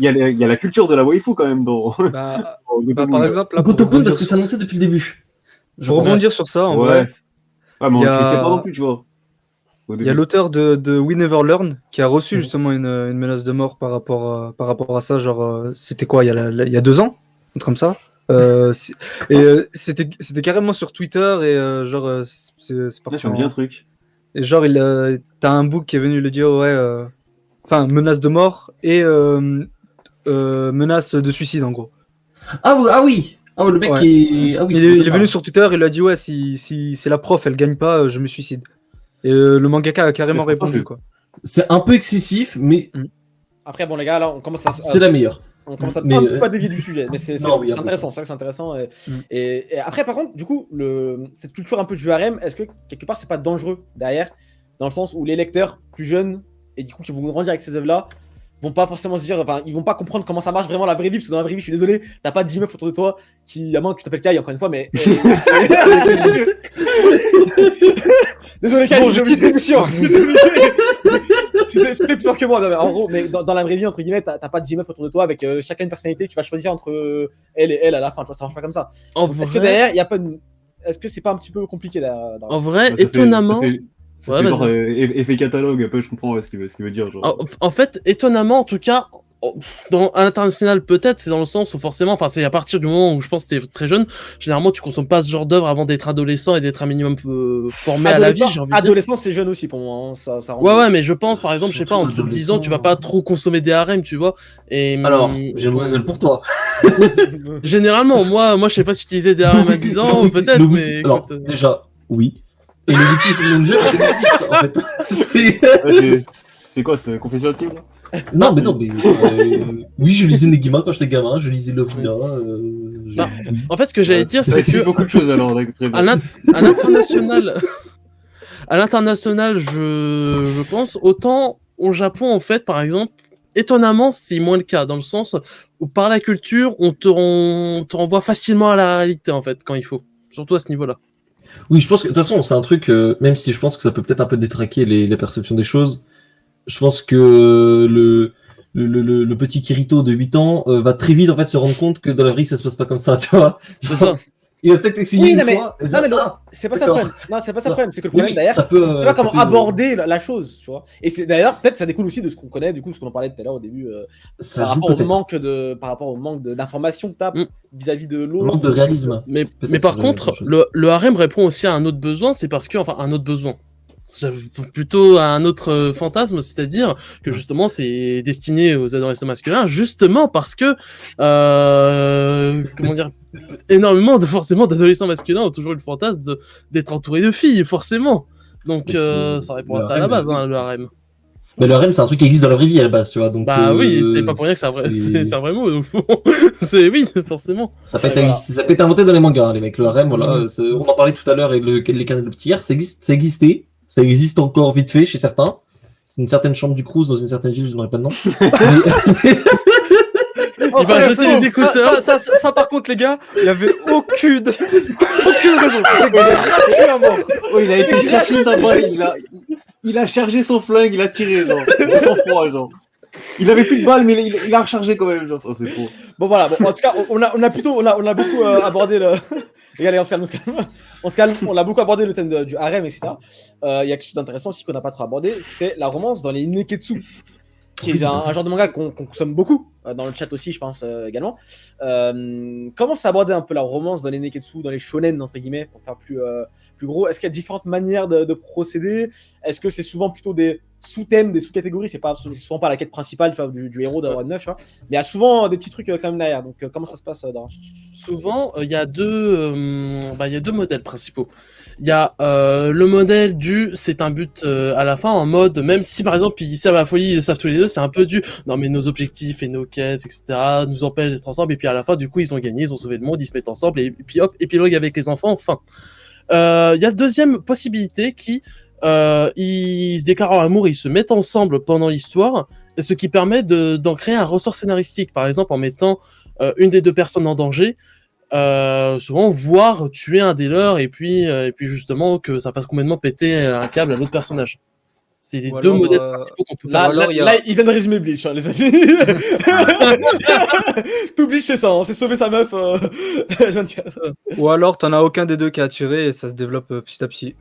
y a la culture de la waifu quand même dans, Bah, dans Gotobun. par exemple, là, pour Gotopun, rebondir parce que sur- c'est annoncé depuis le début. Je pour pense. rebondir sur ça, en Ouais. vrai, Ouais, mais on il y ne a- le sait pas non plus, tu vois. Au il y a début. l'auteur de We Never Learn qui a reçu Mhm. justement une menace de mort par rapport à ça. Genre, c'était quoi, il y a 2 ans? Un truc comme ça. C'était carrément sur Twitter et genre, c'est Là, parti ça me dit un en- truc. Et genre, t'as un book qui est venu le dire, ouais, enfin, menace de mort et menace de suicide en gros. Ah oui. Ah ouais, le mec Ouais. qui est. Ah oui, Il est venu sur Twitter, il a dit, ouais, si la prof elle gagne pas, je me suicide. Et le mangaka a carrément Mais c'est ça, répondu, c'est- quoi. C'est un peu excessif, mais Après, bon, les gars, là, on commence à. c'est la meilleure. On commence à Mais, un petit peu à dévier du sujet, mais c'est Non, oui, un peu. intéressant, c'est vrai que c'est intéressant. Et, Mm. et après, par contre, du coup, cette culture un peu du harem, est-ce que quelque part c'est pas dangereux derrière, dans le sens où les lecteurs plus jeunes, et du coup qui vont grandir avec ces œuvres-là, vont pas forcément se dire, enfin, ils vont pas comprendre comment ça marche vraiment la vraie vie, parce que dans la vraie vie, je suis désolé, t'as pas 10 meufs autour de toi qui, à moins que tu t'appelles Kai, encore une fois, mais. Désolé, Kai, j'ai obligé de C'était plus fort que moi. Non, mais en gros, mais dans la vraie vie, entre guillemets, t'as pas de 10 meufs autour de toi avec chacun une personnalité, tu vas choisir entre elle et elle à la fin, tu vois, ça marche pas comme ça. En Est-ce que vrai, derrière, il y a pas une. Est-ce que c'est pas un petit peu compliqué derrière en vrai, Ouais, ça fait- étonnamment. Ça Ouais, fait vas-y. genre effet catalogue, un peu, je comprends ce qu'il veut dire. Genre. En fait, étonnamment, en tout cas, à l'international peut-être, c'est dans le sens où forcément, enfin c'est à partir du moment où je pense que t'es très jeune, généralement tu consommes pas ce genre d'œuvre avant d'être adolescent et d'être un minimum formé à la vie, j'ai envie de dire. Adolescent, c'est jeune aussi pour moi. Hein, ça rend Ouais, mais je pense par exemple, je sais pas, en Surtout dessous de 10 ans, tu vas pas trop consommer des harems, tu vois. Et Alors, j'ai une nouvelle pour toi. généralement, moi je sais pas si utiliser des harems à 10 ans, peut-être, mais Alors, écoute, déjà, oui. Et le wiki de jeu, il existe, en fait. C'est quoi, c'est confession intime là Non, mais oui, je lisais Negima quand j'étais gamin, je lisais Lovina. Non. En fait, ce que j'allais dire, c'est que beaucoup de choses alors. Très bien. à l'international, à l'international, je pense autant au Japon en fait, par exemple, étonnamment, c'est moins le cas dans le sens où par la culture, on te renvoie facilement à la réalité en fait quand il faut, surtout à ce niveau-là. Oui, je pense que de toute façon, c'est un truc, même si je pense que ça peut peut-être un peu détraquer les perceptions des choses, je pense que le petit Kirito de 8 ans va très vite en fait se rendre compte que dans la vie ça se passe pas comme ça, tu vois. C'est ça. Il va peut-être essayer Oui, une non, mais, fois. et non, dire, mais ah, c'est pas ça le d'accord. problème. Non, c'est pas ça le problème. C'est que le oui, problème derrière, ça peut. je sais pas comment ça peut- aborder la chose, tu vois. Et c'est d'ailleurs, peut-être ça découle aussi de ce qu'on connaît, du coup, ce qu'on en parlait tout à l'heure au début, ça par joue rapport au peut-être. manque d'informations que t'as Mm. vis-à-vis de l'autre. Manque de réalisme. Mais Peut-être par sur contre, les choses. le harem répond aussi à un autre besoin, c'est parce que, enfin, un autre besoin. C'est plutôt à un autre fantasme, c'est-à-dire que justement c'est destiné aux adolescents masculins, justement parce que, comment dire, énormément forcément d'adolescents masculins ont toujours eu le fantasme d'être entourés de filles, forcément. Donc Mais c'est- ça répond à le ça à la harem, base, oui. hein, le harem. Mais le harem, c'est un truc qui existe dans la vraie vie à la base, tu vois. Donc, Bah oui, c'est pas pour rien que c'est un vrai mot. donc c'est oui, forcément. Ça peut, être, Voilà. ça peut être inventé dans les mangas, hein, les mecs. Le harem, voilà, on en parlait tout à l'heure avec les canaux de petit hier, ça existait, ça existe encore vite fait chez certains. C'est une certaine chambre du Cruz dans une certaine ville, je n'aurais pas de nom. Oh, Il va frère, jeter c'est les bon. écouteurs. Ça, par contre, les gars, il y avait aucune raison. Aucune à mort. Oh, il a été chercher sa balle, il a chargé son flingue, il a tiré, genre, de sang-froid, genre. Il avait plus de balles, mais il a rechargé quand même, genre, ça c'est trop. Bon voilà, bon, en tout cas, on a beaucoup abordé le. Regardez, on se calme. On a beaucoup abordé le thème du harem, etc. Il y a quelque chose d'intéressant aussi qu'on n'a pas trop abordé, c'est la romance dans les neketsu, qui est un genre de manga qu'on consomme beaucoup, dans le chat aussi, je pense, également. Comment s'aborder un peu la romance dans les neketsu, dans les shonen, entre guillemets, pour faire plus gros? Est-ce qu'il y a différentes manières de procéder? Est-ce que c'est souvent plutôt des sous-thèmes, des sous-catégories? C'est souvent pas la quête principale, tu vois, du héros d'avoir une meuf, tu vois. Mais il y a souvent des petits trucs quand même derrière. Donc comment ça se passe dans... Souvent, il y a deux modèles principaux. Il y a le modèle c'est un but à la fin, en mode, même si par exemple ils servent à la folie, ils le savent tous les deux, c'est un peu non mais nos objectifs et nos quêtes, etc. nous empêchent d'être ensemble, et puis à la fin, du coup, ils ont gagné, ils ont sauvé le monde, ils se mettent ensemble, et puis hop, épilogue avec les enfants, enfin. Il y a la deuxième possibilité qui ils se déclarent en amour et ils se mettent ensemble pendant l'histoire, et ce qui permet d'en créer un ressort scénaristique. Par exemple, en mettant une des deux personnes en danger, souvent voire tuer un des leurs, et puis justement que ça fasse complètement péter un câble à l'autre personnage. C'est les Ou deux alors, modèles principaux qu'on peut Là, Ou alors, là, il y a- là, il vient de résumer Bleach, hein, les amis. Tout Bleach, c'est ça, hein, c'est sauver sa meuf. Je viens de dire. Ou alors, t'en as aucun des deux qui a attiré et ça se développe petit à petit.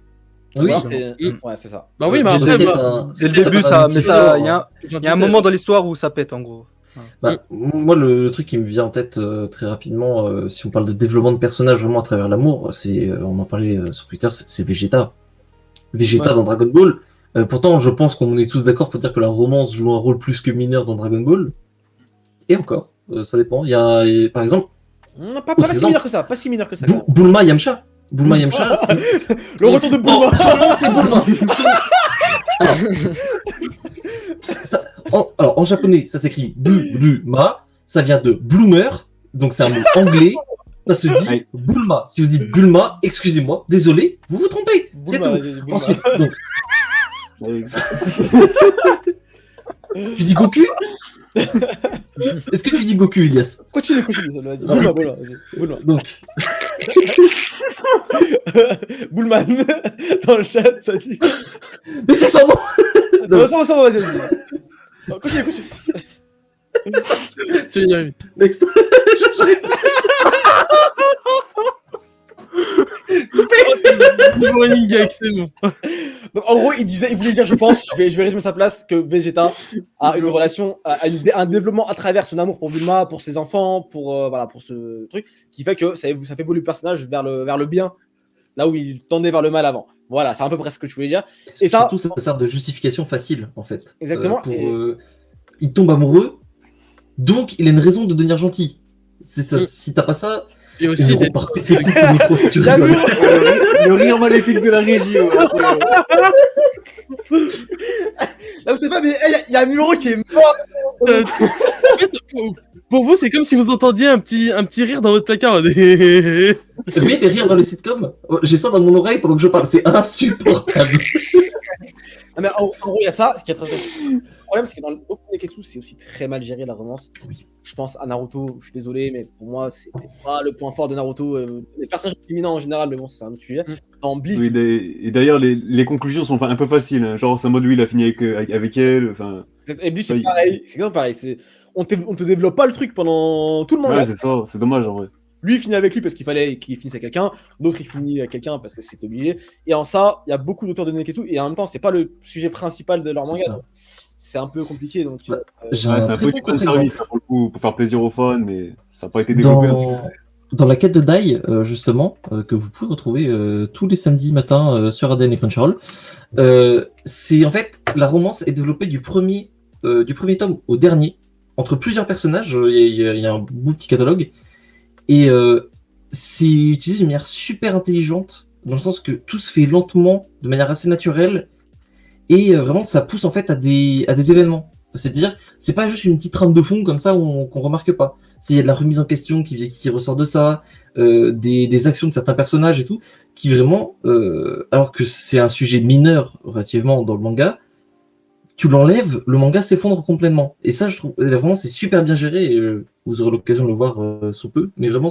Oui, Ouais, c'est- ouais, c'est ça. Bah oui, mais c'est après, peut-être Dès le début, ça, mais ça, il y a un un moment dans l'histoire où ça pète en gros. Moi, le truc qui me vient en tête très rapidement, si on parle de développement de personnages vraiment à travers l'amour, on en parlait sur Twitter, c'est Vegeta. Vegeta Ouais. dans Dragon Ball. Pourtant, je pense qu'on est tous d'accord pour dire que la romance joue un rôle plus que mineur dans Dragon Ball. Et encore, ça dépend. Par exemple, Pas Autre si exemple. mineur que ça, pas si mineur que ça. quand même. Bulma Yamcha. Bulma Yamcha, c'est... Le retour de Bulma. Oh, son nom, c'est Bulma. Alors, en japonais, ça s'écrit Bulma. Ça vient de bloomer, donc c'est un mot anglais. Ça se dit Ouais. Bulma. Si vous dites Bulma, excusez-moi, désolé, vous vous trompez. C'est Bulma, tout. Bulma. Ensuite, donc, Ouais. tu dis Goku. Est-ce que tu dis Goku, Elias? Continue, vas-y. Bulma, vas-y. Bulma. Donc, Bullman, dans le chat, ça dit. mais c'est son nom. Non, ça va, vas-y. Non, continue. Tu vas y arriver. Next. Running gag, c'est bon. Donc, en gros, il voulait dire, je pense, je vais résumer sa place, que Vegeta a une relation, un développement à travers son amour pour Bulma, pour ses enfants, voilà, pour ce truc, qui fait que ça fait évoluer le personnage vers le bien, là où il tendait vers le mal avant. Voilà, c'est à peu près ce que tu voulais dire. Et ça- Surtout, ça sert de justification facile, en fait. Exactement, Il tombe amoureux, donc il a une raison de devenir gentil. C'est ça. Mm. Si t'as pas ça, Et aussi, on part péter le coup de ton micro si tu Il y a rigoles. Le rire maléfique de la régie. Ouais. Là, vous savez pas, mais il y a un numéro qui est mort. en fait, pour vous, c'est comme si vous entendiez un petit rire dans votre placard. Vous voyez des rires dans les sitcoms? Oh, j'ai ça dans mon oreille pendant que je parle, c'est insupportable. Ah, mais en gros, il y a ça, ce qui est très. Le problème, c'est que dans le Boku no Neketsu, c'est aussi très mal géré la romance. Oui. Je pense à Naruto, je suis désolé, mais pour moi, c'était pas le point fort de Naruto. Les personnages féminins en général, mais bon, c'est un autre sujet. Dans Bleach, Oui, et d'ailleurs, les conclusions sont un peu faciles. Hein. Genre, c'est en mode lui, il a fini avec elle. Enfin, et Bleach, c'est oui. pareil. C'est exactement pareil. On te développe pas le truc pendant tout le manga. ouais, c'est ça. C'est dommage en vrai. Lui, il finit avec lui parce qu'il fallait qu'il finisse avec quelqu'un. D'autres, il finit avec quelqu'un parce que c'est obligé. Et en ça, il y a beaucoup d'auteurs de Neketsu. Et en même temps, c'est pas le sujet principal de leur C'est manga. ça. donc C'est un peu compliqué. Donc, J'ai Ouais, un c'est un très peu bon du contre-exemple. service pour le coup, pour faire plaisir aux fans, mais ça n'a pas été développé. Dans la quête de Dai, justement, que vous pouvez retrouver tous les samedis matins sur ADN et Crunchyroll, c'est en fait la romance est développée du premier tome au dernier, entre plusieurs personnages. Il y a un beau petit catalogue, et c'est utilisé d'une manière super intelligente, dans le sens que tout se fait lentement, de manière assez naturelle, et vraiment ça pousse en fait à des événements. C'est-à-dire, c'est pas juste une petite trame de fond comme ça qu'on remarque pas. Il y a de la remise en question qui ressort de ça, des actions de certains personnages et tout, qui vraiment, alors que c'est un sujet mineur relativement dans le manga, tu l'enlèves, le manga s'effondre complètement. Et ça, je trouve, vraiment, c'est super bien géré. Et, vous aurez l'occasion de le voir sous peu. Mais vraiment,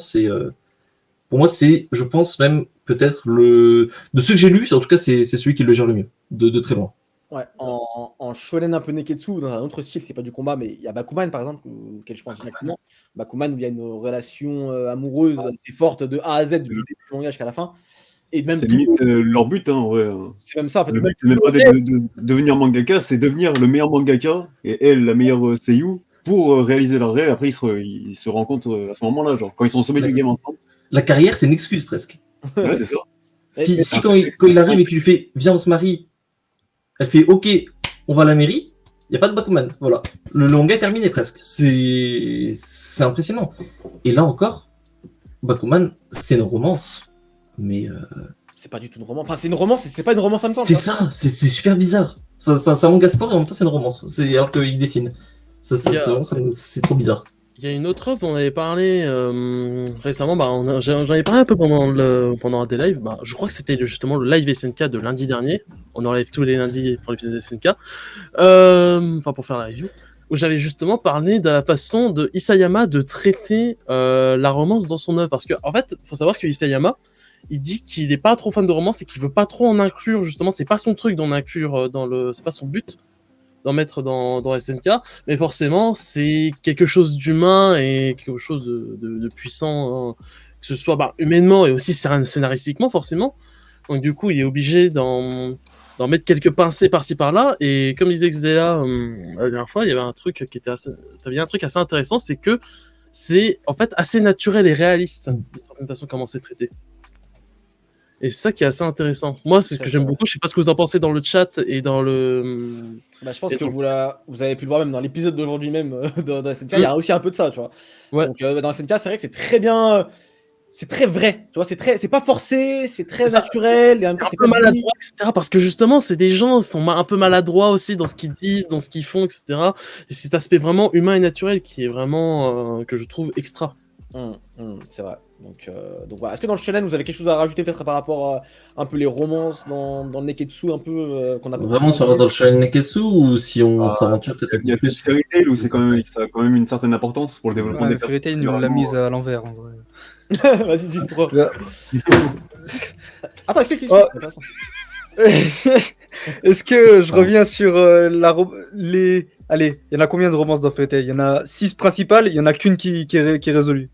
pour moi, c'est, je pense même peut-être de ceux que j'ai lus, en tout cas, c'est celui qui le gère le mieux, de très loin. ouais, en shonen un peu Neketsu, dans un autre style, c'est pas du combat, mais il y a Bakuman par exemple, auquel je pense directement. Bakuman, où il y a une relation amoureuse assez forte de A à Z, du début du manga jusqu'à la fin. Et même C'est tout- limite leur but, hein, en vrai. c'est même ça. En fait, Le même but, c'est même pas de devenir mangaka, c'est devenir le meilleur mangaka et elle, la meilleure seiyuu, pour réaliser leur rêve. Après, ils se rencontrent à ce moment-là, genre, quand ils sont au sommet du game ensemble. La carrière, c'est une excuse presque. Ouais, c'est ça. Si quand il arrive et qu'il lui fait « Viens, on se marie », elle fait « Ok, on va à la mairie », il n'y a pas de Bakuman. Voilà. Le manga est terminé presque. C'est impressionnant. Et là encore, Bakuman, c'est une romance. Mais c'est pas du tout une romance. Enfin, c'est une romance, c'est pas une romance en même temps. c'est ça, c'est super bizarre. C'est un manga sport et en même temps c'est une romance. Alors qu'il dessine. C'est trop bizarre. Il y a une autre œuvre, on avait parlé récemment, j'en ai parlé un peu pendant un des lives, je crois que c'était justement le live SNK de lundi dernier, on en live tous les lundis pour l'épisode SNK, pour faire la review, où j'avais justement parlé de la façon de Isayama de traiter la romance dans son œuvre, parce que en fait, faut savoir que Isayama, il dit qu'il n'est pas trop fan de romance et qu'il veut pas trop en inclure, justement, c'est pas son truc d'en inclure c'est pas son but d'en mettre dans SNK, mais forcément, c'est quelque chose d'humain et quelque chose de puissant, hein, que ce soit humainement et aussi scénaristiquement, forcément. Donc du coup, il est obligé d'en mettre quelques pincées par-ci par-là, et comme disait Xéa la dernière fois, il y avait un truc assez intéressant, c'est que c'est en fait assez naturel et réaliste, d'une certaine façon, comment c'est traité. Et c'est ça qui est assez intéressant. Moi, c'est ce que j'aime beaucoup. Je sais pas ce que vous en pensez dans le chat et dans le. Je pense que vous avez pu le voir même dans l'épisode d'aujourd'hui même dans SNK, il y a aussi un peu de ça, tu vois. Ouais. Donc dans SNK, c'est vrai que c'est très bien, c'est très vrai, tu vois, c'est pas forcé, c'est très naturel. C'est un peu maladroit, etc. Parce que justement, c'est des gens qui sont un peu maladroits aussi dans ce qu'ils disent, dans ce qu'ils font, etc. Et c'est cet aspect vraiment humain et naturel qui est vraiment que je trouve extra. C'est vrai. Donc voilà. Est-ce que dans le shonen vous avez quelque chose à rajouter peut-être par rapport à un peu les romances dans le Neketsu un peu qu'on a Vraiment, ça reste dans le shonen Neketsu ou si on s'aventure peut-être Il y a plus Fairy Tail où ça a quand même une certaine importance pour le développement des Fairy Tail, on l'a mise à l'envers en vrai. Vas-y, dis pro. Attends, explique. Est-ce que je reviens sur les. Allez, il y en a combien de romances dans Fairy Tail? Il y en a 6 principales, il y en a qu'une qui est résolue.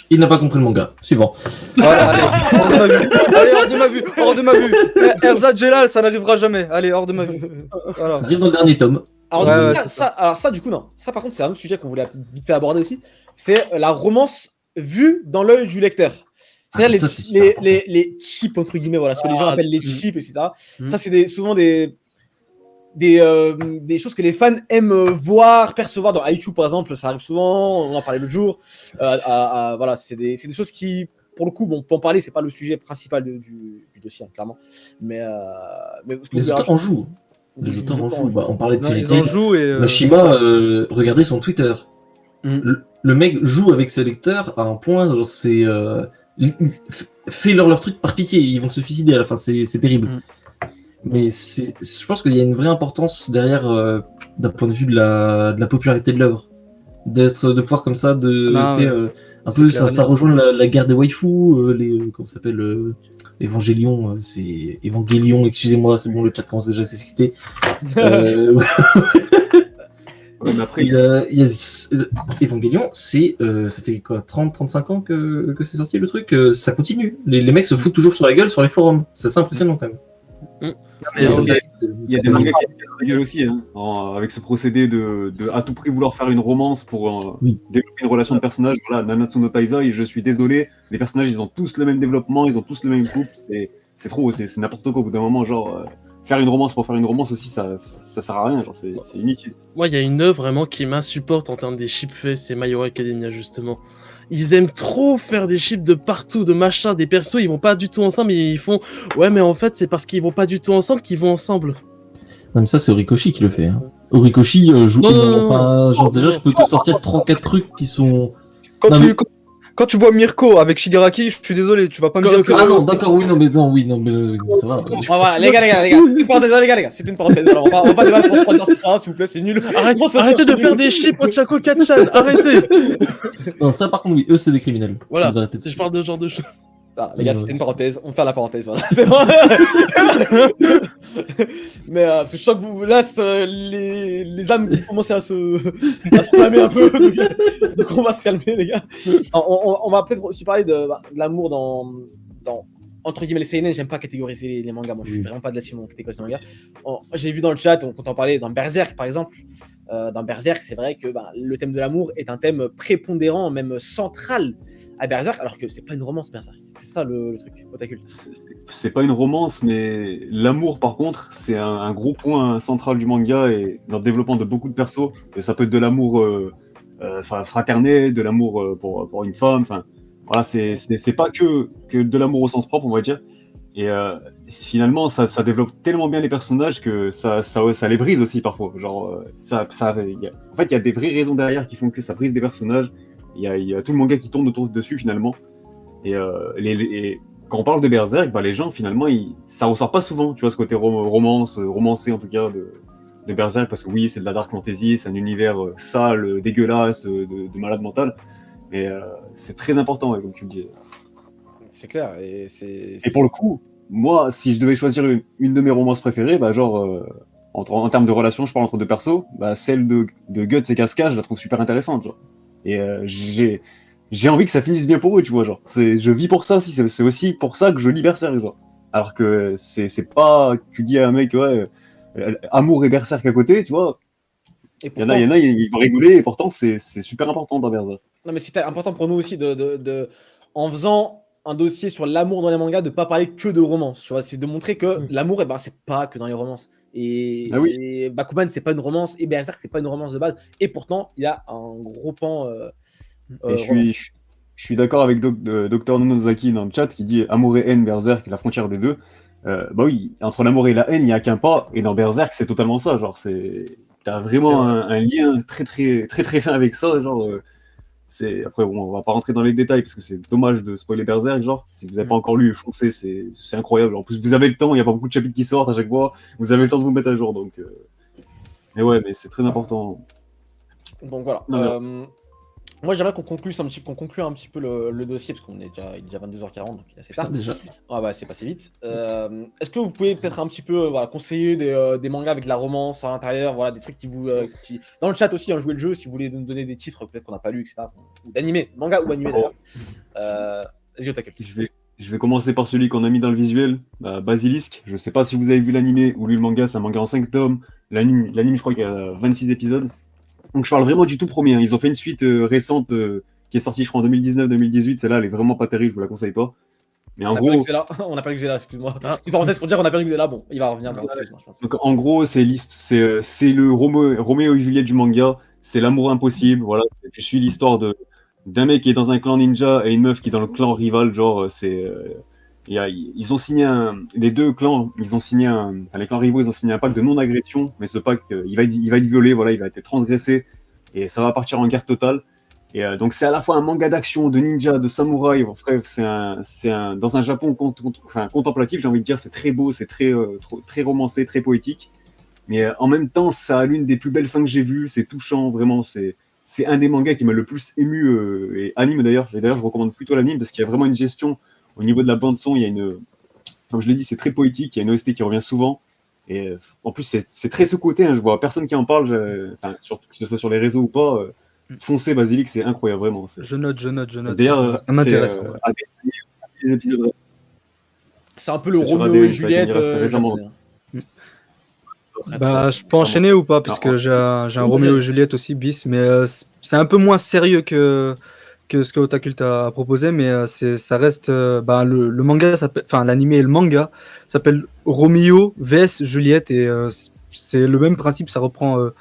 Il n'a pas compris le manga. Suivant. Voilà, allez, hors de ma vue. Erza Jelal, ça n'arrivera jamais. Allez, hors de ma vue. Voilà. Ça arrive dans le dernier tome. Alors, ça, du coup, non. Ça, par contre, c'est un autre sujet qu'on voulait vite fait aborder aussi. C'est la romance vue dans l'œil du lecteur. C'est-à-dire les chips, entre guillemets, voilà, ce que les gens appellent les chips, etc. Ça, c'est souvent des choses que les fans aiment voir, percevoir dans IQ, par exemple. Ça arrive souvent, on en parlait l'autre jour. Voilà, c'est des choses qui, pour le coup, on peut en parler, c'est pas le sujet principal du dossier, hein, clairement. Mais les auteurs en jouent. Les auteurs en jouent. On parlait de Fairy Tail. Ils en jouent et. Mashima, regardez son Twitter. Le mec joue avec ses lecteurs à un point, genre c'est. Fais-leur leur truc par pitié, ils vont se suicider à la fin, c'est terrible. Mais je pense qu'il y a une vraie importance derrière, d'un point de vue de la popularité de l'œuvre. De pouvoir comme ça, un peu, ça rejoint la guerre des waifus, comment ça s'appelle, Evangélion, c'est Evangélion, excusez-moi, c'est bon, le chat commence déjà à s'exciter. Mais après, il y a Evangélion, ça fait quoi, 30-35 ans que c'est sorti le truc, ça continue. Les mecs se foutent toujours sur la gueule sur les forums, c'est assez impressionnant quand même. Il y a des mangas qui se cassent la gueule aussi, hein, avec ce procédé de à tout prix vouloir faire une romance pour développer une relation de personnage. Voilà, Nanatsu no Taizai, je suis désolé, les personnages ils ont tous le même développement, ils ont tous le même couple, c'est trop, c'est n'importe quoi. Au bout d'un moment, genre, faire une romance pour faire une romance aussi, ça sert à rien, genre, c'est inutile. Moi, il y a une œuvre vraiment qui m'insupporte en termes des ships faits, c'est My Hero Academia, justement. Ils aiment trop faire des ships de partout, de machin, des persos, ils vont pas du tout ensemble, et ils font ouais, mais en fait, c'est parce qu'ils vont pas du tout ensemble qu'ils vont ensemble. Non, mais ça, c'est Horikoshi qui le fait. Hein. Horikoshi joue énormément. Genre, déjà, je peux te sortir 3-4 trucs qui sont. Quand tu vois Mirko avec Shigaraki, je suis désolé, tu vas pas me dire que. Ah non, d'accord, oui, non, mais ça va. Les gars, c'est une parenthèse. Alors, on va pas débattre pour 3 heures sur ça, s'il vous plaît, c'est nul. Arrêtez de faire des chips au Chaco Kachan, arrêtez. Non, ça par contre, oui, eux, c'est des criminels. Voilà, si je parle de ce genre de choses. Ah, les gars, c'était une parenthèse, on fait la parenthèse, voilà. C'est bon. Mais je sens que là, les âmes commencent à se calmer un peu. Donc on va se calmer, les gars. On va peut-être aussi parler de l'amour dans entre guillemets les seinen. J'aime pas catégoriser les mangas, moi je suis vraiment pas de là-dessus, mon catégoriser les mangas. J'ai vu dans le chat, quand on parlait dans Berserk par exemple, dans Berserk, c'est vrai que le thème de l'amour est un thème prépondérant, même central à Berserk, alors que c'est pas une romance Berserk. C'est ça le truc, Otakult. C'est pas une romance, mais l'amour par contre, c'est un gros point central du manga et dans le développement de beaucoup de persos. Et ça peut être de l'amour fraternel, de l'amour pour une femme, enfin voilà, c'est pas que de l'amour au sens propre, on va dire. Et finalement, ça développe tellement bien les personnages que ça les brise aussi parfois. Genre, en fait, il y a des vraies raisons derrière qui font que ça brise des personnages. Il y a tout le manga qui tourne dessus finalement. Et quand on parle de Berserk, bah, les gens finalement, ça ressort pas souvent, tu vois, ce côté romancé en tout cas de Berserk, parce que oui, c'est de la dark fantasy, c'est un univers sale, dégueulasse, de malade mental. Mais c'est très important, ouais, comme tu le dis. C'est clair. Et pour le coup, moi, si je devais choisir une de mes romances préférées, bah, genre, en termes de relations, je parle entre deux persos, bah, celle de Guts et Casca, je la trouve super intéressante. Genre. Et j'ai envie que ça finisse bien pour eux, tu vois. Genre. Je vis pour ça aussi, c'est aussi pour ça que je lis Berserk. Genre. Alors que c'est pas. Tu dis à un mec, ouais, amour et Berserk à côté, tu vois. Et pourtant, il y en a, ils vont rigoler, et pourtant, c'est super important dans Berserk. Non, mais c'était important pour nous aussi en faisant un dossier sur l'amour dans les mangas, de pas parler que de romance. Tu vois, c'est de montrer que l'amour, c'est pas que dans les romances. Et Bakuman, c'est pas une romance, et Berserk, c'est pas une romance de base. Et pourtant, il y a un gros pan. Je suis d'accord avec Dr Nonozaki dans le chat qui dit amour et haine, Berserk, la frontière des deux. Bah oui, entre l'amour et la haine, il n'y a qu'un pas. Et dans Berserk, c'est totalement ça. Genre, t'as vraiment un lien très très très très fin avec ça. Genre. Après, bon, on va pas rentrer dans les détails parce que c'est dommage de spoiler Berserk. Genre, si vous n'avez pas encore lu, foncez, c'est incroyable. En plus, vous avez le temps, il n'y a pas beaucoup de chapitres qui sortent à chaque fois. Vous avez le temps de vous mettre à jour. Donc, mais ouais, mais c'est très important. Donc voilà. Moi, j'aimerais qu'on conclue un petit peu le dossier parce qu'il est déjà 22h40, donc il est assez tard. Déjà. Ah bah, c'est passé vite. Est-ce que vous pouvez peut-être un petit peu conseiller des mangas avec de la romance à l'intérieur, voilà, des trucs qui vous. Dans le chat aussi, jouez le jeu si vous voulez nous donner des titres peut-être qu'on n'a pas lu, etc. Ou d'animé, manga ou animé d'ailleurs. Vas-y, Otakel. Je vais commencer par celui qu'on a mis dans le visuel, Basilisk. Je sais pas si vous avez vu l'animé ou lu le manga, c'est un manga en 5 tomes. L'anime, je crois qu'il y a 26 épisodes. Donc je parle vraiment du tout premier. Ils ont fait une suite récente qui est sortie, je crois, en 2019-2018. Celle-là, elle est vraiment pas terrible, je vous la conseille pas. Mais en gros, on a perdu Xela, excuse-moi. Petite parenthèse pour dire qu'on a perdu Xela. Bon, il va revenir. Je pense. Donc en gros, c'est le Roméo et Juliette du manga. C'est l'amour impossible. Voilà, tu suis l'histoire d'un mec qui est dans un clan ninja et une meuf qui est dans le clan rival. Genre, ils ont signé les deux clans, les clans rivaux, ils ont signé un pacte de non-agression, mais ce pacte, il va être violé, voilà, il va être transgressé, et ça va partir en guerre totale. Et donc c'est à la fois un manga d'action, de ninja, de samouraï, bref, c'est dans un Japon contemplatif, j'ai envie de dire, c'est très beau, c'est très romancé, très poétique, mais en même temps, ça a l'une des plus belles fins que j'ai vues, c'est touchant, vraiment, c'est un des mangas qui m'a le plus ému, et anime d'ailleurs, je recommande plutôt l'anime, parce qu'il y a vraiment une gestion. Au niveau de la bande-son, il y a comme je l'ai dit, c'est très poétique, il y a une OST qui revient souvent. Et en plus, c'est très sous-coté, hein, je vois personne qui en parle, que ce soit sur les réseaux ou pas. Foncez, Basilic, c'est incroyable, vraiment. Je note. D'ailleurs, ça m'intéresse. Les épisodes. C'est un peu le Roméo et Juliette. Je peux enchaîner ou pas, puisque j'ai un Roméo et Juliette aussi, bis, mais c'est un peu moins sérieux que ce que Otakult a proposé, mais ça reste le manga, l'animé et le manga s'appelle Roméo vs Juliette, et c'est le même principe. Ça reprend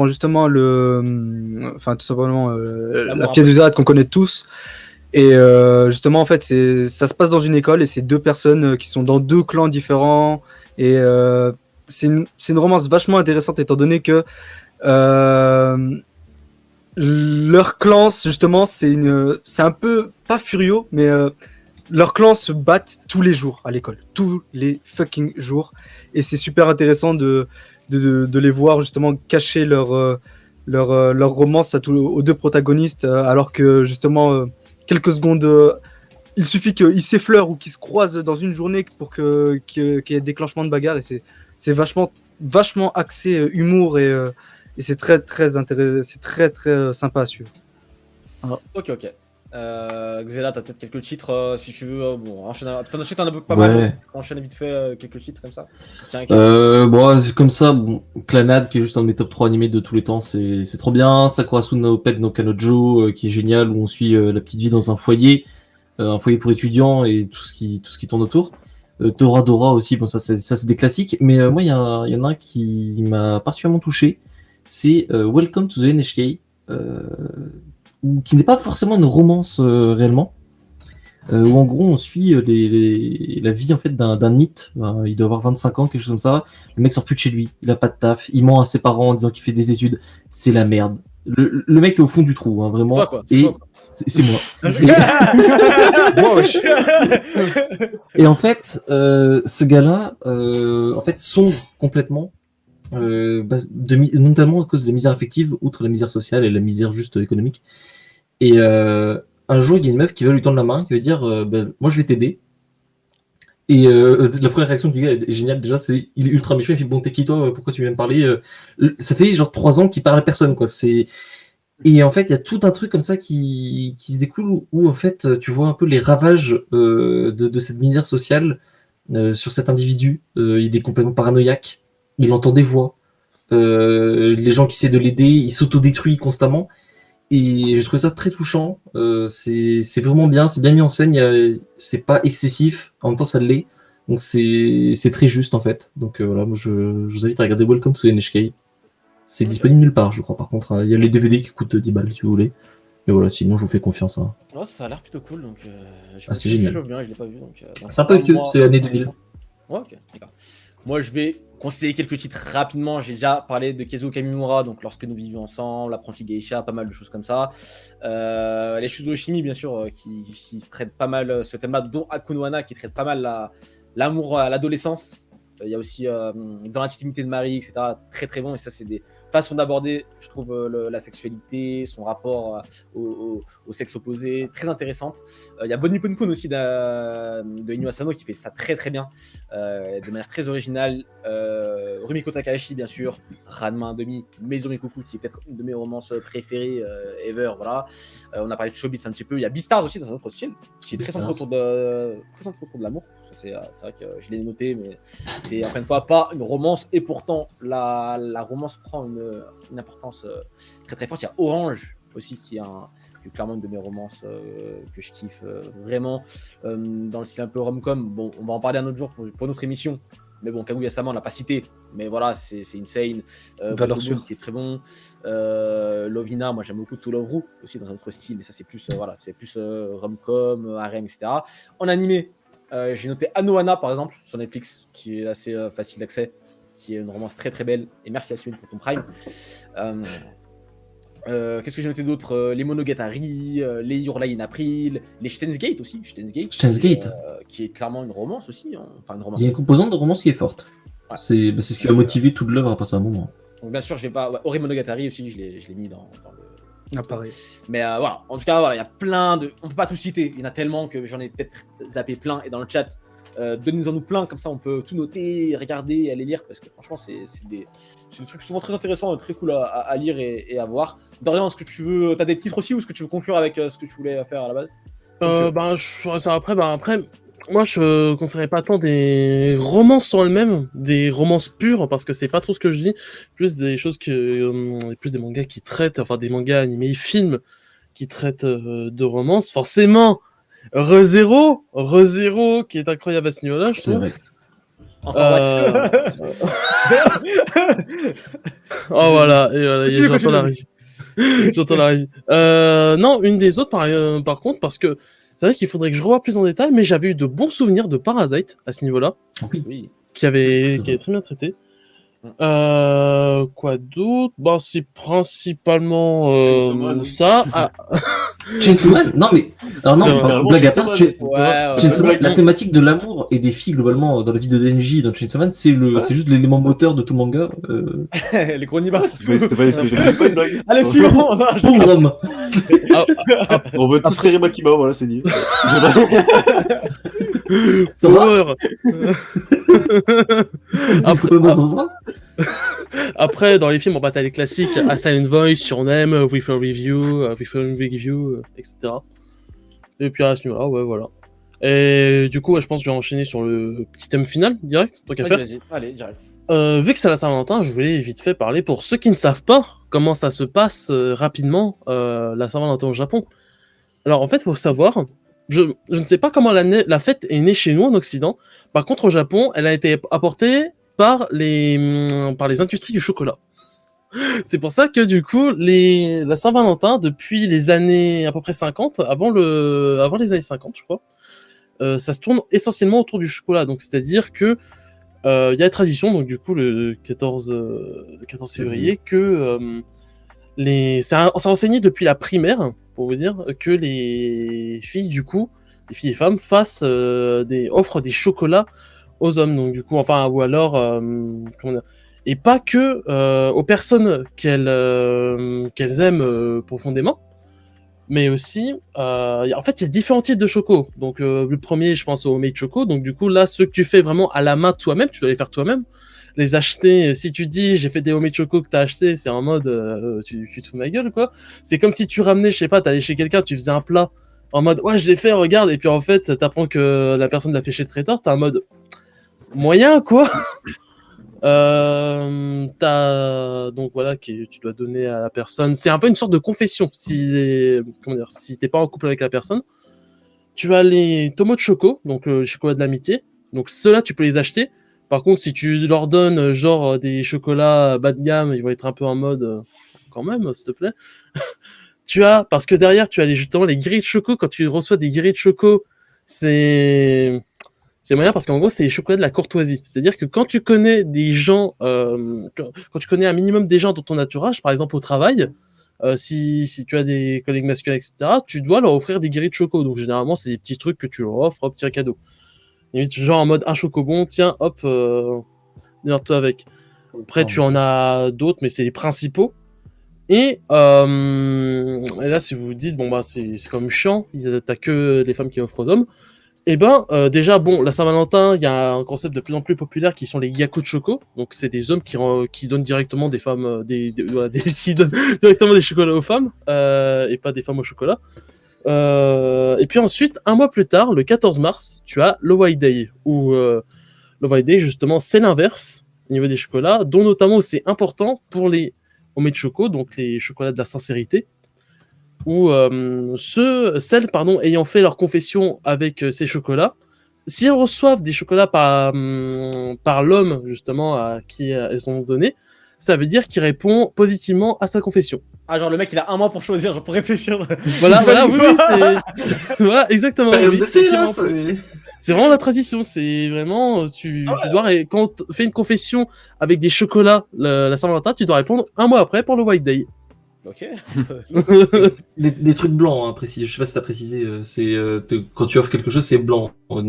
justement tout simplement la pièce de théâtre qu'on connaît tous, et justement en fait ça se passe dans une école et c'est deux personnes qui sont dans deux clans différents, et c'est une romance vachement intéressante étant donné que leur clan, justement, c'est un peu pas furieux, mais leurs clans se battent tous les jours à l'école, tous les fucking jours, et c'est super intéressant de les voir justement cacher leur romance aux deux protagonistes, alors que justement quelques secondes, il suffit qu'ils s'effleurent ou qu'ils se croisent dans une journée pour qu'il y ait déclenchement de bagarre, et c'est vachement axé humour, et c'est très très intéressant, c'est très très sympa à suivre. Ok. Xela, t'as peut-être quelques titres si tu veux. Enchaîne. T'en as pas mal. Enchaîne vite fait quelques titres comme ça. C'est comme ça. Clannad, qui est juste un de mes top 3 animés de tous les temps, c'est trop bien. Sakurasu no Pet no Kanojo, qui est génial, où on suit la petite vie dans un foyer pour étudiants et tout ce qui tourne autour. Toradora aussi, ça c'est des classiques, mais moi il y en a un qui m'a particulièrement touché, c'est Welcome to the NHK, qui n'est pas forcément une romance réellement, où en gros on suit la vie en fait d'un NEET. Il doit avoir 25 ans, quelque chose comme ça. Le mec sort plus de chez lui, il a pas de taf, il ment à ses parents en disant qu'il fait des études. C'est la merde. Le mec est au fond du trou, hein, vraiment. Toi, quoi. Et c'est moi. Et en fait, ce gars-là, en fait, sombre complètement, notamment à cause de la misère affective, outre la misère sociale et la misère juste économique. Et un jour, il y a une meuf qui va lui tendre la main, qui va dire moi, je vais t'aider. Et la première réaction du gars est géniale. Déjà, il est ultra méchant. Il fait bon, t'es qui toi? Pourquoi tu viens me parler? Ça fait genre 3 ans qu'il parle à personne, quoi. Et en fait, il y a tout un truc comme ça qui se découle où en fait, tu vois un peu les ravages de cette misère sociale sur cet individu. Il est complètement paranoïaque. Il entend des voix. Les gens qui essaient de l'aider, il s'autodétruit constamment. Et j'ai trouvé ça très touchant. C'est vraiment bien. C'est bien mis en scène. C'est pas excessif. En même temps, ça l'est. Donc c'est très juste en fait. Donc voilà, moi je vous invite à regarder Welcome to NHK. C'est disponible nulle part, je crois. Par contre, il y a les DVD qui coûtent 10 balles si vous voulez. Mais voilà, sinon je vous fais confiance. Hein. Oh, ça a l'air plutôt cool, donc c'est génial. Bien, je l'ai pas vu, donc c'est un peu vieux, c'est l'année 2000. Ouais, ok, d'accord. Moi, je vais conseiller quelques titres rapidement. J'ai déjà parlé de Kazuo Kamimura, donc Lorsque nous vivions ensemble, L'apprenti geisha, pas mal de choses comme ça. Les Shuzoshimi, bien sûr, qui traitent pas mal ce thème-là, dont Akunohana, qui traite pas mal l'amour à l'adolescence. Il y a aussi Dans l'intimité de Marie, etc. Très très bon, et ça, c'est des façons d'aborder, je trouve, la sexualité, son rapport au sexe opposé, très intéressante. Il y a Bonnie Ponkun aussi de Inu Asano qui fait ça très très bien, de manière très originale. Rumiko Takahashi, bien sûr, Ranma 1,5, Maison Mikoku, qui est peut-être une de mes romances préférées ever. Voilà. On a parlé de Showbiz un petit peu. Il y a Beastars aussi dans un autre style, qui est très centré autour de l'amour. C'est vrai que je l'ai noté, mais c'est encore une fois pas une romance, et pourtant la romance prend une importance très très forte. Il y a Orange aussi qui est clairement une de mes romances que je kiffe vraiment, dans le style un peu rom-com. Bon, on va en parler un autre jour pour notre émission, mais bon, Kaguya-sama on l'a pas cité, mais voilà, c'est insane. Valeur sûre qui est très bon. Lovina, moi j'aime beaucoup To Love Ru aussi dans un autre style, mais ça c'est plus rom-com, harem, etc. En animé, j'ai noté Anohana par exemple sur Netflix, qui est assez facile d'accès, qui est une romance très très belle, et merci à Suen pour ton Prime. Qu'est-ce que j'ai noté d'autre? Les Monogatari, les Your Lie in April, les Steins Gate aussi, qui est clairement une romance aussi, hein. Enfin, une romance. Il y a une composante de romance qui est forte. Ouais. C'est ce qui va motiver toute l'œuvre à partir d'un moment. Donc bien sûr, je vais pas. Ouais, Ori Monogatari aussi, je l'ai mis dans le. Ah, pareil. Mais voilà, en tout cas, voilà, il y a plein de. On peut pas tout citer, il y en a tellement que j'en ai peut-être zappé plein, et dans le chat, donnez-en-nous plein, comme ça on peut tout noter, regarder, aller lire, parce que franchement, c'est des trucs souvent très intéressants et très cool à lire et à voir. Dorian, est-ce que tu veux. T'as des titres aussi, ou est-ce que tu veux conclure avec ce que tu voulais faire à la base? Après, moi je conseillerais pas tant des romances en elles-mêmes, des romances pures, parce que c'est pas trop ce que je dis, plus des choses plus des mangas qui traitent, enfin des mangas animés, films qui traitent de romances, forcément. ReZero, qui est incroyable à ce niveau-là, je trouve. Oh voilà, et voilà, j'entends la régie. J'entends la régie. Non, une des autres par contre, parce que c'est vrai qu'il faudrait que je revoie plus en détail, mais j'avais eu de bons souvenirs de Parasite à ce niveau-là, oui. qui avait très bien traité. Quoi d'autre? Bah, c'est principalement ça. Chainsaw Man? Non, mais. Alors, non, blague à part, Chainsaw Man, la thématique de l'amour et des filles, globalement, dans la vie de Denji, dans Chainsaw Man, c'est juste l'élément moteur de tout manga. Les gros nibas. C'était pas une blague. Allez, suivant. Pauvre homme. On veut tous serrer Makima, voilà, c'est dit. Ça va? Après, dans les films, on bat les classiques, A Silent Voice, Sur Name, With a Review, etc. Et puis à ce niveau-là, ouais, voilà. Et du coup, je pense que je vais enchaîner sur le petit thème final, direct, tant qu'à faire. Vas-y, allez, direct. Vu que c'est la Saint-Valentin, je voulais vite fait parler, pour ceux qui ne savent pas comment ça se passe rapidement, la Saint-Valentin au Japon. Alors en fait, il faut savoir, je ne sais pas comment la fête est née chez nous en Occident. Par contre, au Japon, elle a été apportée par les industries du chocolat. C'est pour ça que du coup, la Saint-Valentin, depuis les années à peu près 50, avant les années 50, je crois, ça se tourne essentiellement autour du chocolat. Donc c'est-à-dire que il y a la tradition, donc du coup le 14 février, que ça enseigné depuis la primaire, pour vous dire, que les filles et femmes offrent des chocolats aux hommes, donc du coup, enfin, ou alors, comment dire, et pas que aux personnes qu'elles aiment profondément, mais aussi, en fait, il y a différents types de chocos. Donc, le premier, je pense au homemade choco. Donc, du coup, là, ceux que tu fais vraiment à la main toi-même, tu dois les faire toi-même. Les acheter, si tu dis, j'ai fait des homemade choco que t'as acheté, c'est en mode, tu te fous de ma gueule, quoi. C'est comme si tu ramenais, je sais pas, t'allais chez quelqu'un, tu faisais un plat en mode, ouais, je l'ai fait, regarde, et puis en fait, t'apprends que la personne l'a fait chez le traiteur, t'es en mode, moyen, quoi. Donc voilà, tu dois donner à la personne. C'est un peu une sorte de confession. Si t'es pas en couple avec la personne, tu as les tomos de choco, donc les chocolats de l'amitié. Donc ceux-là, tu peux les acheter. Par contre, si tu leur donnes genre des chocolats bas de gamme, ils vont être un peu en mode quand même, s'il te plaît. Parce que derrière, tu as justement les guéris de choco. Quand tu reçois des guéris de choco, c'est moyen parce qu'en gros, c'est les chocolats de la courtoisie. C'est-à-dire que quand tu connais des gens, quand tu connais un minimum des gens dans ton entourage, par exemple au travail, si tu as des collègues masculins, etc., tu dois leur offrir des guéris de choco. Donc généralement, c'est des petits trucs que tu leur offres, hop, tiens, cadeau. Limite, genre en mode un chocobon, tiens, hop, démerde-toi avec. Après, tu en as d'autres, mais c'est les principaux. Et là, si vous vous dites, bon, bah, c'est comme chiant, t'as que les femmes qui offrent aux hommes. Eh ben, déjà, bon, la Saint-Valentin, il y a un concept de plus en plus populaire qui sont les yaku de choco. Donc, c'est des hommes qui donnent directement des femmes, qui donnent directement des chocolats aux femmes, et pas des femmes au chocolat. Et puis ensuite, un mois plus tard, le 14 mars, tu as le White Day, où le White Day, justement, c'est l'inverse au niveau des chocolats, dont notamment c'est important pour les homemade choco, donc les chocolats de la sincérité, où celles ayant fait leur confession avec ces chocolats, si elles reçoivent des chocolats par l'homme, justement, à qui elles ont donné, ça veut dire qu'il répond positivement à sa confession. Ah, genre le mec il a un mois pour choisir, genre pour réfléchir. Voilà, oui, c'est... voilà, exactement. Oui, C'est c'est vraiment la tradition, c'est vraiment, tu dois, quand tu fais une confession avec des chocolats la Saint-Valentin, tu dois répondre un mois après pour le White Day. Ok. des trucs blancs, hein, précis. Je sais pas si t'as précisé. Quand tu offres quelque chose, c'est blanc. À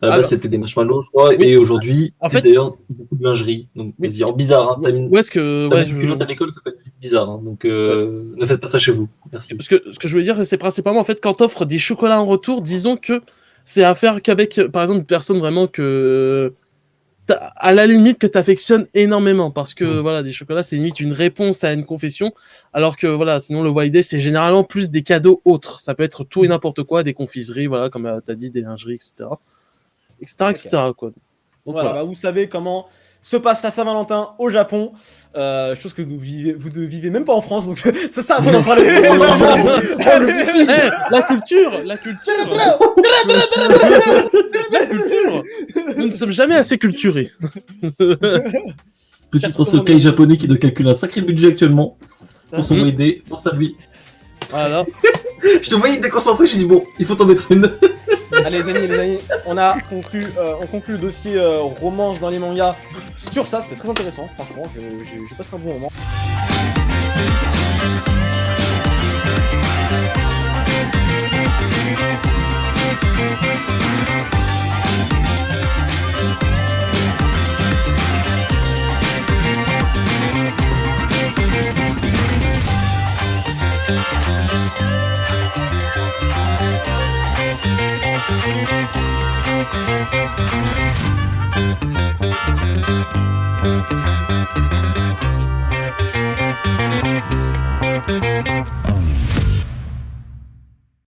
la base, c'était des marshmallows, je crois, et aujourd'hui, en c'est fait, d'ailleurs beaucoup de lingerie. Donc, oui, c'est bizarre. Hein, où est-ce que à l'école, ça peut être bizarre. Hein, donc, ne faites pas ça chez vous. Merci. Parce que ce que je veux dire, c'est principalement en fait quand t'offres des chocolats en retour, disons que c'est à faire qu'avec, par exemple, une personne vraiment que à la limite que t'affectionnes énormément, parce que voilà, des chocolats c'est limite une réponse à une confession, alors que voilà, sinon le White Day c'est généralement plus des cadeaux autres, ça peut être tout et n'importe quoi, des confiseries, voilà, comme t'as dit, des lingeries, etc., quoi. Donc, voilà, bah, vous savez comment se passe la Saint-Valentin au Japon, chose que vous ne vivez même pas en France, donc c'est ça qu'on en parlait. La culture. Nous ne sommes jamais assez culturés. Petite pense au Kai japonais qui doit calculer un sacré budget actuellement pour son aider, force à lui. Voilà. Je te voyais déconcentré, je dis bon, il faut t'en mettre une. Allez les amis, on conclut le dossier romance dans les mangas sur ça, c'était très intéressant, franchement, j'ai passé un bon moment.